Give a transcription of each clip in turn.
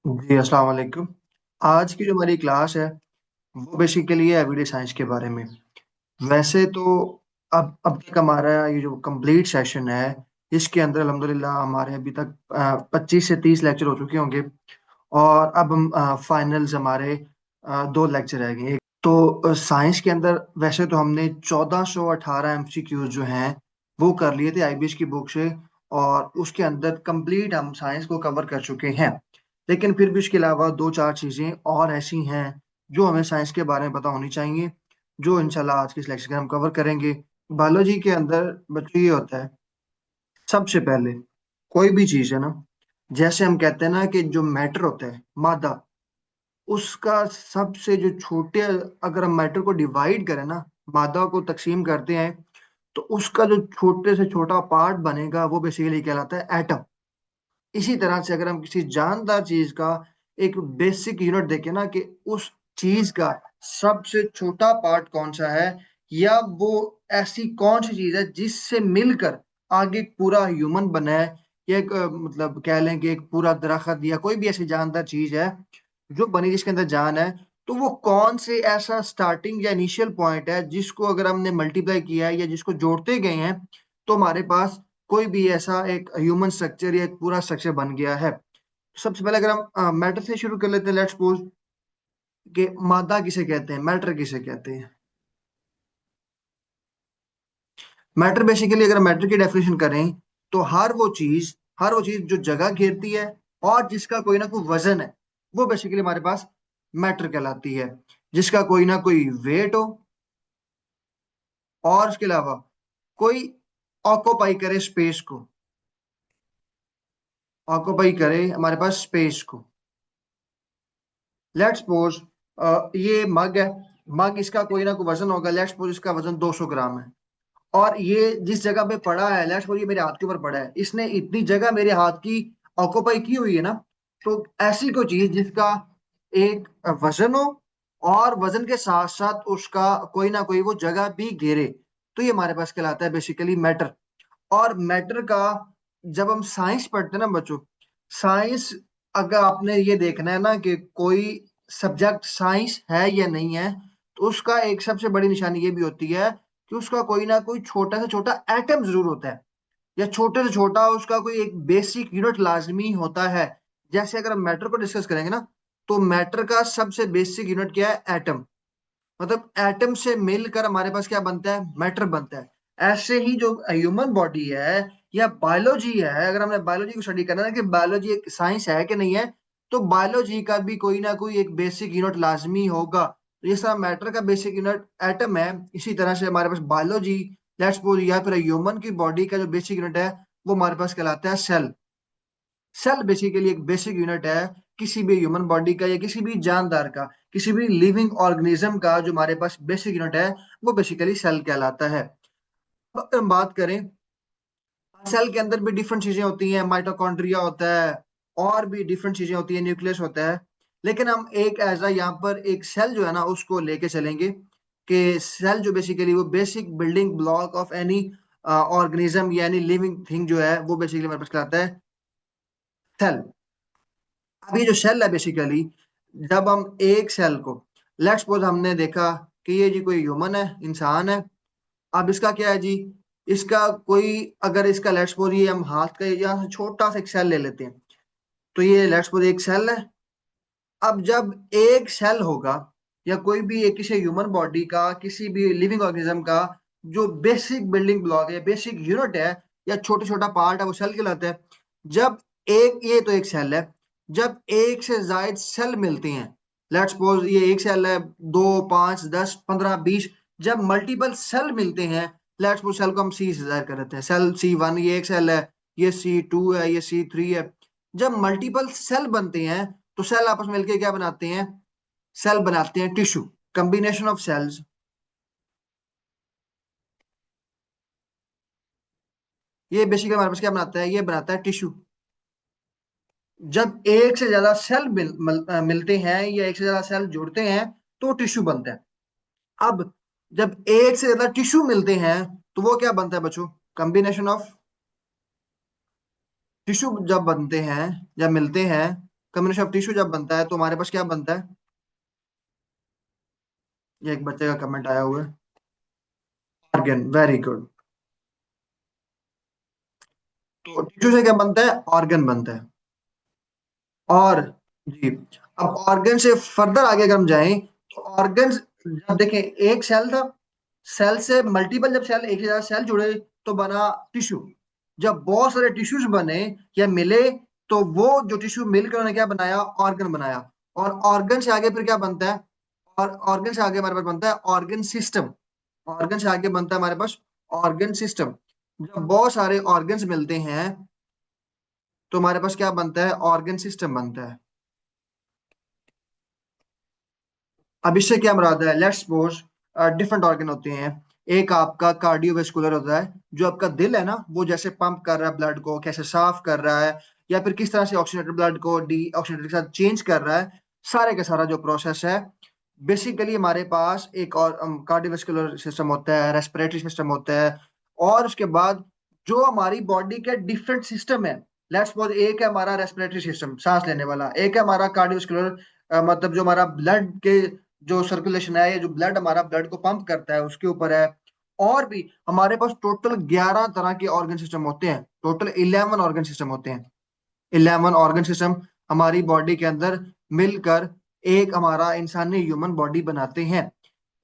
जी, अस्सलाम वालेकुम। आज की जो हमारी क्लास है, वो बेसिकली है एवरीडे साइंस के बारे में। वैसे तो अब तक हमारा ये जो कंप्लीट सेशन है, इसके अंदर अल्हम्दुलिल्लाह हमारे अभी तक 25 से 30 लेक्चर हो चुके होंगे और अब हम फाइनल्स हमारे 2 लेक्चर रह गए। तो साइंस के अंदर वैसे तो हमने 1418 एमसीक्यूज़ जो हैं, वो कर लिए थे आईबीएस की बुक से और उसके अंदर कंप्लीट हम साइंस को कवर कर चुके हैं। लेकिन फिर भी इसके अलावा 2-4 चीज़ें और ऐसी हैं, जो हमें साइंस के बारे में पता होनी चाहिए, जो इंशाल्लाह आज के इस लेक्चर में हम कवर करेंगे। बायोलॉजी के अंदर बच्चों ये होता है, सबसे पहले कोई भी चीज़ है ना, जैसे हम कहते हैं ना कि जो मैटर होता है, मादा, उसका सबसे जो छोटे अगर हम मैटर को डिवाइड करें ना, मादा को तक़सीम करते हैं, तो उसका जो छोटे से छोटा पार्ट बनेगा, वो बेसिकली कहलाता है एटम। इसी तरह से अगर हम किसी जानदार चीज़ का एक बेसिक यूनिट देखें ना कि उस चीज़ का सबसे छोटा पार्ट कौन-सा है या वो ऐसी कौन-सी चीज़ है जिससे मिलकर आगे एक पूरा ह्यूमन बना है या एक मतलब कह लें कि एक पूरा दरख़्त या कोई भी ऐसी जानदार चीज़ है, जो बनी जिसके अंदर जान है, तो वो कौन से ऐसा स्टार्टिंग या इनिशियल पॉइंट है जिसको अगर हमने मल्टीप्लाई किया है या जिसको जोड़ते गए हैं, तो हमारे पास कोई भी ऐसा एक ह्यूमन स्ट्रक्चर या एक पूरा स्ट्रक्चर बन गया है। सबसे पहले अगर हम मैटर से शुरू कर लेते हैं, लेट्स सपोज कि मादा किसे कहते हैं, मैटर किसे कहते हैं। मैटर बेसिकली अगर मैटर की डेफिनेशन करें तो हर वो चीज जो जगह घेरती है और जिसका कोई ना कोई वजन है, वो बेसिकली हमारे पास मैटर कहलाती है। जिसका कोई ना कोई वेट हो और उसके अलावा कोई ऑक्यूपाई करे हमारे पास स्पेस को। लेट्स सपोज ये मग है। मग इसका कोई ना कोई वजन होगा, लेट्स सपोज इसका वजन 200 ग्राम है और ये जिस जगह पे पड़ा है, लेट्स सपोज ये मेरे हाथ के ऊपर पड़ा है, इसने इतनी जगह मेरे हाथ की ऑक्यूपाई की हुई है ना। तो ऐसी कोई चीज जिसका एक वजन हो और वजन के साथ साथ उसका कोई ना कोई वो जगह भी घेरे, तो ये हमारे पास कहलाता है बेसिकली मैटर। और मैटर का जब हम साइंस पढ़ते हैं ना बच्चों, साइंस अगर आपने ये देखना है ना कि कोई सब्जेक्ट साइंस है या नहीं है, तो उसका एक सबसे बड़ी निशानी ये भी होती है कि उसका कोई ना कोई छोटा से छोटा एटम जरूर होता है या छोटे से छोटा उसका कोई एक बेसिक यूनिट लाजमी होता है। जैसे अगर हम मैटर को डिस्कस करेंगे ना, तो मैटर का सबसे बेसिक यूनिट क्या है? एटम। मतलब एटम से मिलकर हमारे पास क्या बनता है? मैटर बनता है। ऐसे ही जो ह्यूमन बॉडी है या बायोलॉजी है, अगर हमने बायोलॉजी को स्टडी करना है ना कि बायोलॉजी एक साइंस है कि नहीं है, तो बायोलॉजी का भी कोई ना कोई एक बेसिक यूनिट लाजमी होगा। तो जिस तरह मैटर का बेसिक यूनिट एटम है, इसी तरह से हमारे पास बायोलॉजी, लेट्स सपोज या फिर ह्यूमन की बॉडी का जो बेसिक यूनिट है, वो हमारे पास कहलाता है सेल। सेल बेसिकली एक बेसिक यूनिट है किसी भी ह्यूमन बॉडी का या किसी भी जानदार का, किसी भी लिविंग ऑर्गेनिज्म का। जो हमारे पास बेसिक यूनिट है, वो बेसिकली सेल कहलाता है। अब अगर हम बात करें, सेल के अंदर भी डिफरेंट चीजें होती हैं, माइटोकॉन्ड्रिया होता है और भी डिफरेंट चीजें होती है, न्यूक्लियस होता है। लेकिन हम एक ऐसा यहाँ पर एक सेल जो है ना उसको लेके चलेंगे कि सेल जो बेसिकली वो basic building block of any organism या एनी लिविंग थिंग जो है, वो बेसिकली हमारे पास कहलाता है सेल। अब ये जो सेल है बेसिकली, जब हम एक सेल को, लेट्स सपोज हमने देखा कि ये जी कोई ह्यूमन है, इंसान है। अब इसका क्या है जी, इसका कोई अगर इसका लेट्स सपोज ये हम हाथ का या छोटा सा एक सेल ले लेते हैं, तो ये लेट्स सपोज एक सेल है। अब जब एक सेल होगा या कोई भी एक किसी ह्यूमन बॉडी का, किसी भी लिविंग ऑर्गेनिज्म का जो बेसिक बिल्डिंग ब्लॉक है, बेसिक यूनिट है या छोटा छोटा पार्ट है, वो सेल कहलाता है। जब एक ये तो एक सेल है, जब एक से जायद सेल मिलते हैं, लेट्स सपोज ये एक सेल है, 2, 5, 10, 15, 20, जब मल्टीपल सेल मिलते हैं, लेट्स सपोज सेल को हम सी से जाहिर कर देते हैं, सेल C1 ये एक सेल है, ये C2 है, ये C3 है। जब मल्टीपल सेल बनते हैं, तो सेल आपस में मिलकर क्या बनाते हैं? सेल बनाते हैं टिश्यू, कॉम्बिनेशन ऑफ सेल्स। ये बेसिकली हमारे पास क्या बनाता है? ये बनाता है टिश्यू। जब एक से ज्यादा सेल मिलते हैं या एक से ज्यादा सेल जुड़ते हैं, तो टिश्यू बनता है। अब जब एक से ज्यादा टिश्यू मिलते हैं, तो वो क्या बनता है बच्चों? Combination of tissue. जब बनते हैं, जब मिलते हैं, कम्बिनेशन ऑफ टिश्यू जब बनता है तो हमारे पास क्या बनता है? ये एक बच्चे का कमेंट आया हुआ है। Organ, very good. तो टिश्यू से क्या बनता है? ऑर्गन बनता है। और जी, अब ऑर्गन से फर्दर आगे अगर हम जाएं तो ऑर्गन, जब देखें एक सेल था, सेल से मल्टीपल, जब सेल एक ही जगह सेल जुड़े तो बना टिश्यू। जब बहुत सारे टिश्यूज बने या मिले तो वो जो टिश्यू मिलकर उन्होंने क्या बनाया? ऑर्गन बनाया। और ऑर्गन से आगे फिर क्या बनता है? और ऑर्गन से आगे हमारे पास बनता है ऑर्गन सिस्टम। ऑर्गन से आगे बनता है हमारे पास ऑर्गन सिस्टम। जब बहुत सारे ऑर्गन्स मिलते हैं तो हमारे पास क्या बनता है? ऑर्गन सिस्टम बनता है। अब इससे क्या मुराद है? लेट्स सपोज डिफरेंट ऑर्गन होते हैं। एक आपका कार्डियोवेस्कुलर होता है, जो आपका दिल है ना, वो जैसे पंप कर रहा है ब्लड को, कैसे साफ कर रहा है, या फिर किस तरह से ऑक्सीजनेटेड ब्लड को डी ऑक्सीजनेटेड के साथ चेंज कर रहा है, सारे का सारा जो प्रोसेस है। बेसिकली हमारे पास एक और कार्डियोवेस्कुलर सिस्टम होता है, रेस्पिरेटरी सिस्टम होता है। और उसके बाद जो हमारी बॉडी के डिफरेंट सिस्टम है, लेट्स सपोज एक है हमारा रेस्पिरेटरी सिस्टम, सांस लेने वाला, एक है हमारा कार्डियोवेस्कुलर, मतलब जो हमारा ब्लड के जो सर्कुलेशन है, ये जो ब्लड हमारा ब्लड को पंप करता है उसके ऊपर है। और भी हमारे पास टोटल 11 तरह के ऑर्गन सिस्टम होते हैं, टोटल 11 ऑर्गन सिस्टम होते हैं। 11 ऑर्गन सिस्टम हमारी बॉडी के अंदर मिलकर एक हमारा इंसानी ह्यूमन बॉडी बनाते हैं।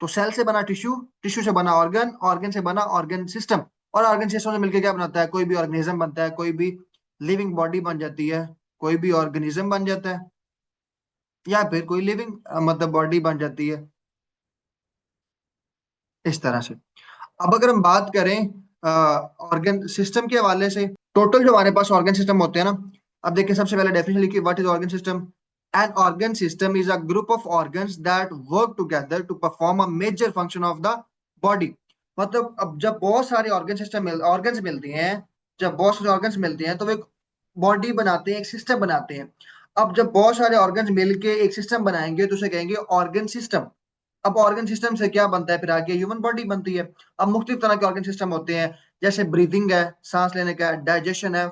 तो सेल से बना टिश्यू, टिश्यू से बना ऑर्गन, ऑर्गन से बना ऑर्गन सिस्टम, और ऑर्गन सिस्टम से मिलकर क्या बनाता है? कोई भी ऑर्गेनिज्म बनता है, कोई भी लिविंग बॉडी बन जाती है, कोई भी ऑर्गेनिज्म बन जाता है, या फिर कोई लिविंग मतलब बॉडी बन जाती है, इस तरह से। अब अगर हम बात करें ऑर्गन सिस्टम के हवाले से, टोटल जो हमारे पास ऑर्गन सिस्टम होते हैं ना, अब देखिए सबसे पहले डेफिनेशन लिखिए, what is organ system? An organ system is a group of organs that work together to perform a major function of the body. मतलब अब जब बहुत सारे ऑर्गन्स मिलते हैं, जब बहुत सारे ऑर्गन्स मिलते हैं तो वो एक बॉडी बनाते हैं, एक सिस्टम बनाते हैं। अब जब बहुत सारे ऑर्गन्स मिलके एक सिस्टम बनाएंगे तो उसे कहेंगे ऑर्गन सिस्टम। अब ऑर्गन सिस्टम से क्या बनता है? फिर आगे ह्यूमन बॉडी बनती है। अब मुख्तलिफ तरह के ऑर्गन सिस्टम होते हैं, जैसे ब्रीदिंग है, सांस लेने का है, डाइजेशन है,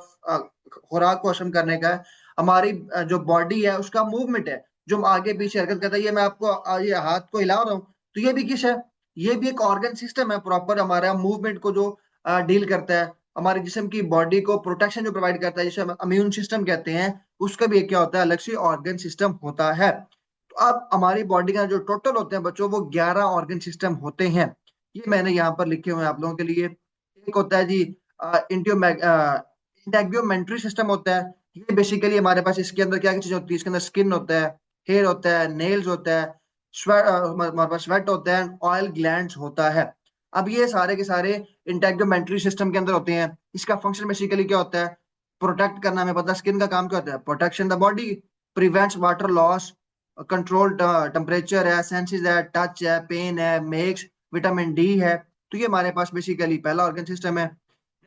खुराक को हजम करने का है, हमारी जो बॉडी है उसका मूवमेंट है, जो हम आगे पीछे हरकत करता है। ये मैं आपको ये हाथ को हिला रहा हूँ, तो ये भी किस है? ये भी एक ऑर्गन सिस्टम है प्रॉपर, हमारा मूवमेंट को जो डील करता है, हमारे जिस्म की बॉडी को प्रोटेक्शन जो प्रोवाइड करता है, जिसे हम इम्यून सिस्टम कहते हैं, उसका भी एक क्या होता है? अलग से ऑर्गन सिस्टम होता है। तो अब हमारी बॉडी का जो टोटल होते हैं बच्चों, वो 11 ऑर्गन सिस्टम होते हैं। ये मैंने यहाँ पर लिखे हुए हैं आप लोगों के लिए। एक होता है जी इंटेग्योमेंट्री सिस्टम होता है। ये बेसिकली हमारे पास इसके अंदर क्या क्या चीज होती है? इसके अंदर स्किन होता है, हेयर होता है, नेल्स होता है, स्वेट, हमारे पास स्वेट होता है, ऑयल ग्लैंड्स होता है। अब ये सारे के सारे इंटेग्योमेंट्री सिस्टम के अंदर होते हैं। इसका फंक्शन बेसिकली क्या होता है? प्रोटेक्ट करना। हमें पता है स्किन का काम क्या होता है? Protection the body, prevents water loss, control temperature है, सेंसेस है, टच है, पेन है, मेक्स, विटामिन डी है। तो ये हमारे पास बेसिकली पहला ऑर्गन सिस्टम है।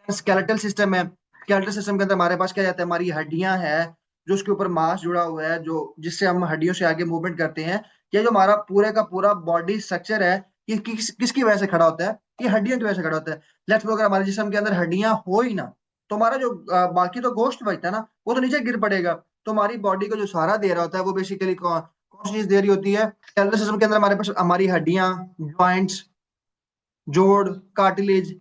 स्केलेटल सिस्टम है। स्केलेटल सिस्टम के अंदर हमारे पास क्या जाता है? हमारी हड्डियां हैं, जो उसके ऊपर मांस जुड़ा हुआ है, जो जिससे हम हड्डियों से आगे मूवमेंट करते हैं। ये जो हमारा पूरे का पूरा बॉडी स्ट्रक्चर है, ये किसकी वजह से खड़ा होता है? ये हड्डियों की वजह से खड़ा होता है। लेट्स अगर हमारे जिस्म के अंदर हड्डियां हो ही ना, तो हमारा जो बाकी तो गोश्त बचता है ना, वो तो नीचे गिर पड़ेगा। तो हमारी बॉडी को जो सहारा दे रहा होता है वो बेसिकली कौन कौन सी चीज दे रही होती है? स्केलेटल सिस्टम के अंदर हमारे पास हमारी हड्डियां, जॉइंट्स, जोड़, कार्टिलेज,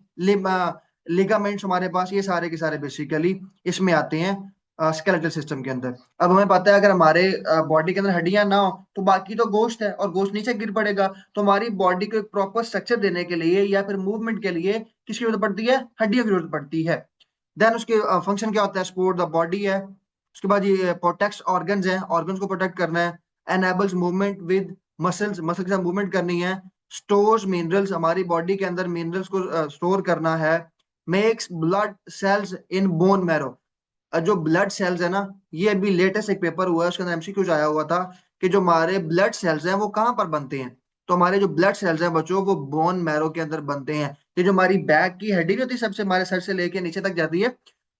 लिगामेंट्स, हमारे पास ये सारे के सारे बेसिकली इसमें आते हैं स्केलेटल सिस्टम के अंदर। अब हमें पता है अगर हमारे बॉडी के अंदर हड्डियां ना हो तो बाकी तो गोश्त है, और गोश्त नीचे गिर पड़ेगा। तो हमारी बॉडी को एक प्रॉपर स्ट्रक्चर देने के लिए या फिर मूवमेंट के लिए किसकी जरूरत पड़ती है? हड्डियों की जरूरत पड़ती है। देन उसके फंक्शन क्या होता है? सपोर्ट द बॉडी है। उसके बाद ये प्रोटेक्ट्स ऑर्गन्स है, ऑर्गन्स को प्रोटेक्ट करना है। Enables movement with muscles, muscle के साथ मूवमेंट करनी है। स्टोर्स मिनरल्स, हमारी बॉडी के अंदर मिनरल्स को स्टोर करना है। Makes blood cells in bone marrow, जो ब्लड सेल्स है ना, ये अभी लेटेस्ट एक पेपर हुआ है, उसके अंदर एमसीक्यूज आया हुआ था कि जो हमारे ब्लड सेल्स हैं वो कहाँ पर बनते हैं। तो हमारे जो ब्लड सेल्स हैं बच्चों, वो बोन मैरो के अंदर बनते हैं। ये जो हमारी बैक की हड्डी नहीं होती, सबसे हमारे सर से लेके नीचे तक जाती है,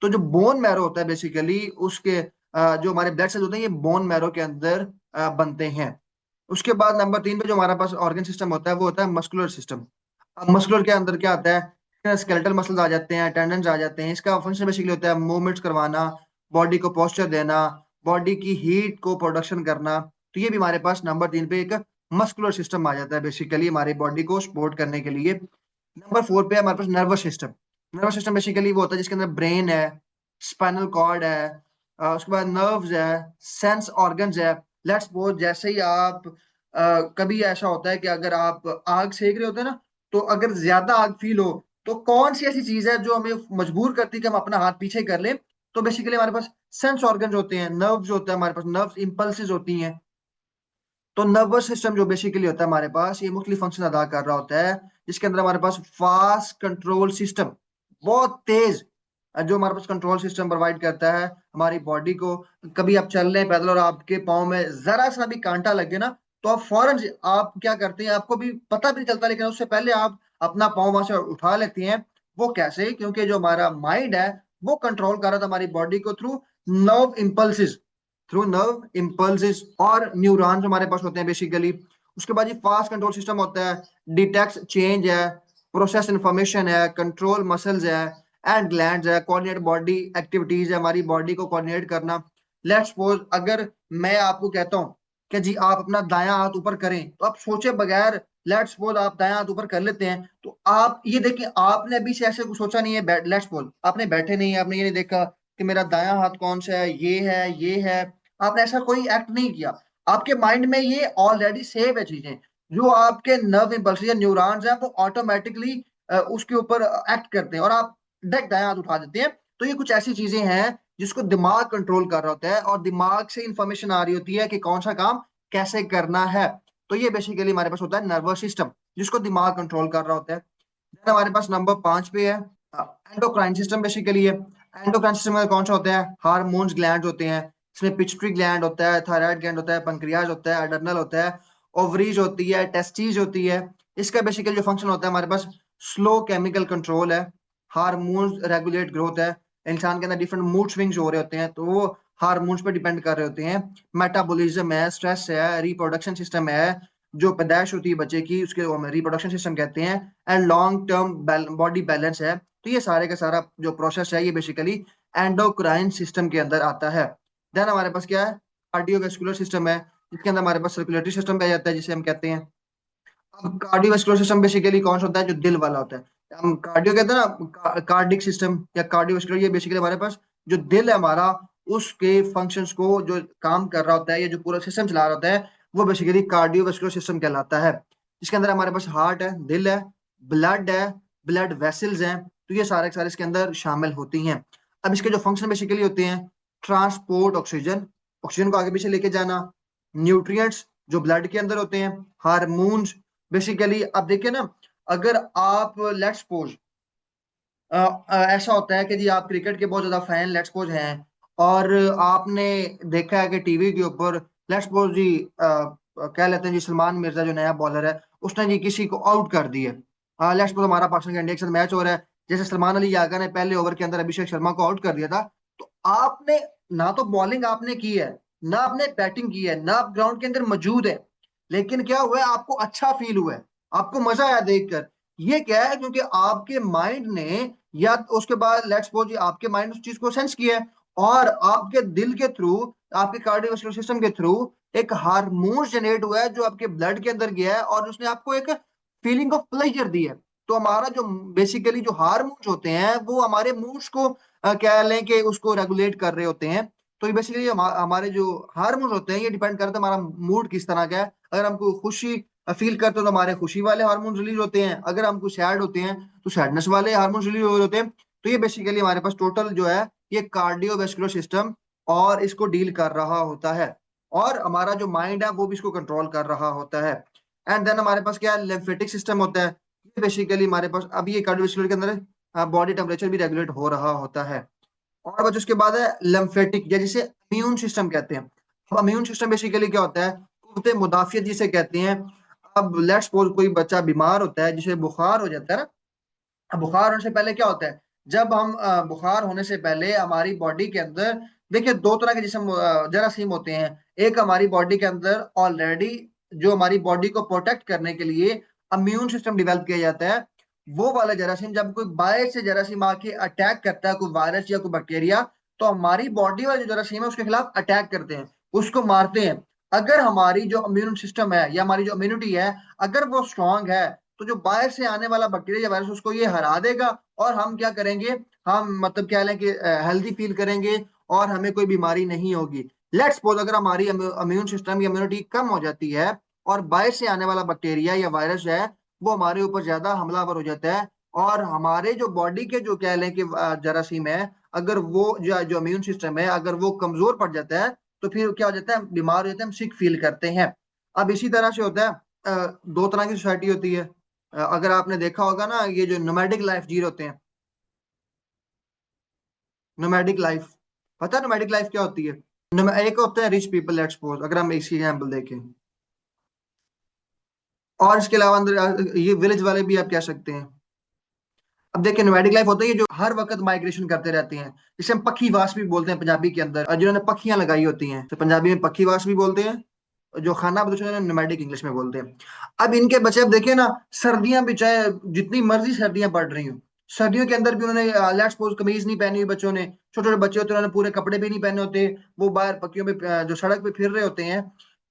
तो जो बोन मैरो होता है बेसिकली उसके जो हमारे ब्लड सेल्स होते हैं, ये बोन मैरो के अंदर बनते हैं। उसके बाद नंबर 3 पे जो हमारा पास ऑर्गन सिस्टम होता है वो होता है मस्कुलर सिस्टम। अब मस्कुलर के अंदर क्या आता है? स्केलेटल मसल्स आ जाते हैं, टेंडन्स आ जाते हैं। इसका फंक्शन बेसिकली होता है मूवमेंट्स करवाना, बॉडी को पोस्चर देना, बॉडी की हीट को प्रोडक्शन करना। तो ये भी हमारे पास नंबर 3 पे एक मस्कुलर सिस्टम आ जाता है बेसिकली हमारी बॉडी को सपोर्ट करने के लिए। नंबर 4 पे हमारे पास nervous system. Nervous system basically वो होता है जिसके अंदर ब्रेन है, स्पाइनल कॉर्ड है, उसके बाद नर्व्स है, सेंस ऑर्गन्स है। लेट्स सपोज जैसे ही आप कभी ऐसा होता है कि अगर आप आग सेक रहे होते हैं ना, तो अगर ज्यादा आग फील हो तो कौन सी ऐसी चीज है जो हमें मजबूर करती है कि हम अपना हाथ पीछे कर लें? तो बेसिकली हमारे पास सेंस ऑर्गन्स होते हैं, नर्व्स होता है हमारे पास, नर्व्स इंपल्सेस होती हैं। तो नर्वस सिस्टम जो बेसिकली होता है हमारे पास, ये मुख्तलिफ फंक्शन अदा कर रहा होता है, जिसके अंदर हमारे पास फास्ट कंट्रोल सिस्टम, बहुत तेज, जो हमारे पास कंट्रोल सिस्टम प्रोवाइड करता है हमारी बॉडी को। कभी आप चल रहे हैं पैदल और आपके पाँव में जरा सा भी कांटा लगे ना, तो आप फौरन से आप क्या करते हैं, आपको भी पता भी नहीं चलता, लेकिन उससे पहले आप अपना पाँव वहां से उठा लेते हैं। वो कैसे? क्योंकि जो हमारा माइंड है वो कंट्रोल कर रहा था हमारी बॉडी को through nerve impulses, through nerve impulses और न्यूरॉन्स हमारे पास होते हैं बेसिकली। उसके बाद ये फास्ट कंट्रोल सिस्टम होता है, डिटेक्ट्स चेंज है, प्रोसेस इंफॉर्मेशन है, कंट्रोल मसल्स है एंड ग्लैंड्स है, कोऑर्डिनेट बॉडी एक्टिविटीज है, हमारी बॉडी को कोऑर्डिनेट करना। लेट्स सपोज अगर मैं आपको कहता हूँ कि जी आप अपना दायां हाथ ऊपर करें, तो आप सोचे बगैर लेट्स सपोज आप दायां हाथ ऊपर कर लेते हैं। तो आप ये देखिए, आपने अभी से ऐसे कुछ सोचा नहीं है, लेट्स सपोज आपने बैठे नहीं है, आपने ये नहीं देखा कि मेरा दायां हाथ कौन सा है, ये है, आपने ऐसा कोई एक्ट नहीं किया। आपके माइंड में ये ऑलरेडी सेव है चीजें, जो आपके नर्व इम्पल्स या न्यूरॉन्स हैं वो ऑटोमेटिकली उसके ऊपर एक्ट करते हैं और आप डायरेक्ट दायां हाथ उठा देते हैं। तो ये कुछ ऐसी चीजें हैं जिसको दिमाग कंट्रोल कर रहा होता है और दिमाग से इंफॉर्मेशन आ रही होती है कि कौन सा काम कैसे करना है। तो ये बेसिकली हमारे पास होता है नर्वस सिस्टम, जिसको दिमाग कंट्रोल कर रहा होता है। Then हमारे पास नंबर 5 पे है एंडोक्राइन सिस्टम बेसिकली है। एंडोक्राइन सिस्टम में कौन सा होता है? हार्मोन्स ग्लैंड होते हैं, इसमें पिट्यूटरी ग्लैंड होता है, थायराइड ग्लैंड होता है, पंक्रियाज होता है, अडर्नल होता है, ओवरीज होती है, टेस्टीज होती है। इसका बेसिकली जो फंक्शन होता है हमारे पास स्लो केमिकल कंट्रोल है, हार्मोन्स रेगुलेट ग्रोथ है। इंसान के अंदर डिफरेंट मूड स्विंग्स हो रहे होते हैं तो वो हार्मोन्स पे डिपेंड कर रहे होते हैं। मेटाबॉलिज्म है, स्ट्रेस है, रिप्रोडक्शन सिस्टम है, जो पैदाइश होती है बच्चे की उसके रिप्रोडक्शन सिस्टम कहते हैं, and long term body balance है। तो ये सारे का सारा जो प्रोसेस है ये बेसिकली एंडोक्राइन सिस्टम के अंदर आता है। देन हमारे पास क्या है? कार्डियोवेस्कुलर सिस्टम है, जिसके अंदर हमारे पास सर्कुलेटरी सिस्टम भी आ जाता है जिसे हम कहते हैं। अब कार्डियोवास्कुलर सिस्टम बेसिकली कौन सा होता है? जो दिल वाला होता है। हम कार्डियो कहते हैं ना, कार्डिक सिस्टम या कार्डियोवास्कुलर, ये बेसिकली हमारे पास जो दिल है हमारा, उसके फंक्शंस को जो काम कर रहा होता है, ये जो पूरा सिस्टम चला रहा होता है, वो बेसिकली कार्डियोवास्कुलर सिस्टम कहलाता है। इसके अंदर हमारे पास हार्ट है, दिल है, ब्लड वेसल्स हैं। तो ये सारे के सारे इसके अंदर शामिल होती हैं। अब इसके जो फंक्शन बेसिकली होते हैं, ट्रांसपोर्ट ऑक्सीजन, ऑक्सीजन को आगे पीछे लेके जाना, न्यूट्रिएंट्स जो ब्लड के अंदर होते हैं, हार्मोन्स बेसिकली। अब देखिए ना, अगर आप लेट्स सपोज ऐसा होता है कि जी आप क्रिकेट के बहुत ज्यादा फैन लेट्स सपोज हैं, और आपने देखा है कि टीवी के ऊपर लेट्स सपोज जी कह लेते हैं जी सलमान मिर्जा जो नया बॉलर है, उसने जी किसी को आउट कर दिया। लेट्स सपोज हमारा पाकिस्तान का इंडिया के साथ मैच हो रहा है, जैसे सलमान अली यागर ने पहले ओवर के अंदर अभिषेक शर्मा को आउट कर दिया था। तो आपने ना तो बॉलिंग आपने की है, ना आपने बैटिंग की है, ना आप ग्राउंड के अंदर मौजूद है, लेकिन क्या हुआ है? आपको अच्छा फील हुआ है, आपको मजा आया देखकर। ये क्या है? क्योंकि आपके माइंड ने, या उसके बाद लेट्स सपोज आपके माइंड उस चीज को सेंस किया है, और आपके दिल के थ्रू, आपके कार्डियोवास्कुलर सिस्टम के थ्रू एक हार्मोन जनरेट हुआ है जो आपके ब्लड के अंदर गया है और उसने आपको एक फीलिंग ऑफ प्लेजर दी है। तो हमारा जो बेसिकली जो हार्मोन्स होते हैं वो हमारे मूड्स को कह लें कि उसको रेगुलेट कर रहे होते हैं। तो ये बेसिकली हमारे जो हार्मोन्स होते हैं ये डिपेंड करता है हमारा मूड किस तरह का है। अगर हमको खुशी फील करते हैं तो हमारे खुशी वाले हार्मोन्स रिलीज होते हैं, अगर हमको सैड होते हैं तो सैडनेस वाले हार्मोन्स रिलीज होते हैं। तो ये बेसिकली हमारे पास टोटल जो है ये कार्डियोवेस्कुलर सिस्टम और इसको डील कर रहा होता है, और हमारा जो माइंड है वो भी इसको कंट्रोल कर रहा होता है। एंड देन हमारे पास क्या है? लिम्फेटिक सिस्टम होता है। ये बेसिकली हमारे पास अभी ये कार्डियोवेस्कुलर के अंदर बॉडी टेम्परेचर भी रेगुलेट हो रहा होता है। और बस उसके बाद है लिम्फेटिक, या जिसे इम्यून सिस्टम कहते हैं। अब इम्यून सिस्टम बेसिकली क्या होता है? कुव्वते मुदाफियत जिसे कहते हैं। अब लेट्स सपोज कोई बच्चा बीमार होता है, जिसे बुखार हो जाता है ना। अब बुखार होने से पहले क्या होता है? जब हम बुखार होने से पहले हमारी बॉडी के अंदर, देखिए दो तरह के जिसम जरासीम होते हैं। एक हमारी बॉडी के अंदर ऑलरेडी जो हमारी बॉडी को प्रोटेक्ट करने के लिए इम्यून सिस्टम डेवलप किया जाता है। वो वाला जरासीम, जब कोई बाहर से जरासीम आके अटैक करता है, कोई वायरस या कोई बैक्टीरिया, तो हमारी बॉडी वाले जो जरासीम है उसके खिलाफ अटैक करते हैं, उसको मारते हैं। अगर हमारी जो इम्यून सिस्टम है या हमारी जो इम्यूनिटी है अगर वो स्ट्रांग है, तो जो बाहर से आने वाला बैक्टीरिया या वायरस उसको ये हरा देगा, और हम क्या करेंगे, हम मतलब क्या लें कि हेल्दी फील करेंगे और हमें कोई बीमारी नहीं होगी। लेट्स सपोज अगर हमारी इम्यून सिस्टम या इम्यूनिटी कम हो जाती है और बाहर से आने वाला बैक्टीरिया या वायरस है वो हमारे ऊपर ज्यादा हमलावर हो जाता है, और हमारे जो बॉडी के जो कह लें कि जरासीम है, अगर वो जो इम्यून सिस्टम है अगर वो कमजोर पड़ जाता है, तो फिर क्या हो जाता है, बीमार हो जाते हैं, हम सिक फील करते हैं। अब इसी तरह से होता है, दो तरह की सोसाइटी होती है। अगर आपने देखा होगा ना, ये जो नोमैडिक लाइफ जी रहे होते हैं, नोमैडिक लाइफ, पता है नोमैडिक लाइफ क्या होती है? एक होता है रिच पीपल, लेट्स सपोज अगर हम इसी एग्जाम्पल देखें, और इसके अलावा अंदर ये विलेज वाले भी आप कह सकते हैं। अब देखिए नोमैडिक लाइफ होता है ये जो हर वक्त माइग्रेशन करते रहते हैं, जिसे हम पक्षीवास भी बोलते हैं पंजाबी के अंदर, और जिन्होंने पखियां लगाई होती हैं तो पंजाबी में पक्षीवास भी बोलते हैं, जो खाना बदोश नोमैडिक इंग्लिश में बोलते हैं। अब इनके बच्चे, अब देखिए ना, सर्दियां भी चाहे जितनी मर्जी सर्दियां पड़ रही हो, सर्दियों के अंदर भी उन्होंने लेट्स सपोज कमीज नहीं पहनी हुई बच्चों ने, छोटे छोटे बच्चे होते हैं उन्होंने पूरे कपड़े भी नहीं पहने होते, वो बाहर पक्कियों पे जो सड़क पे फिर रहे होते हैं,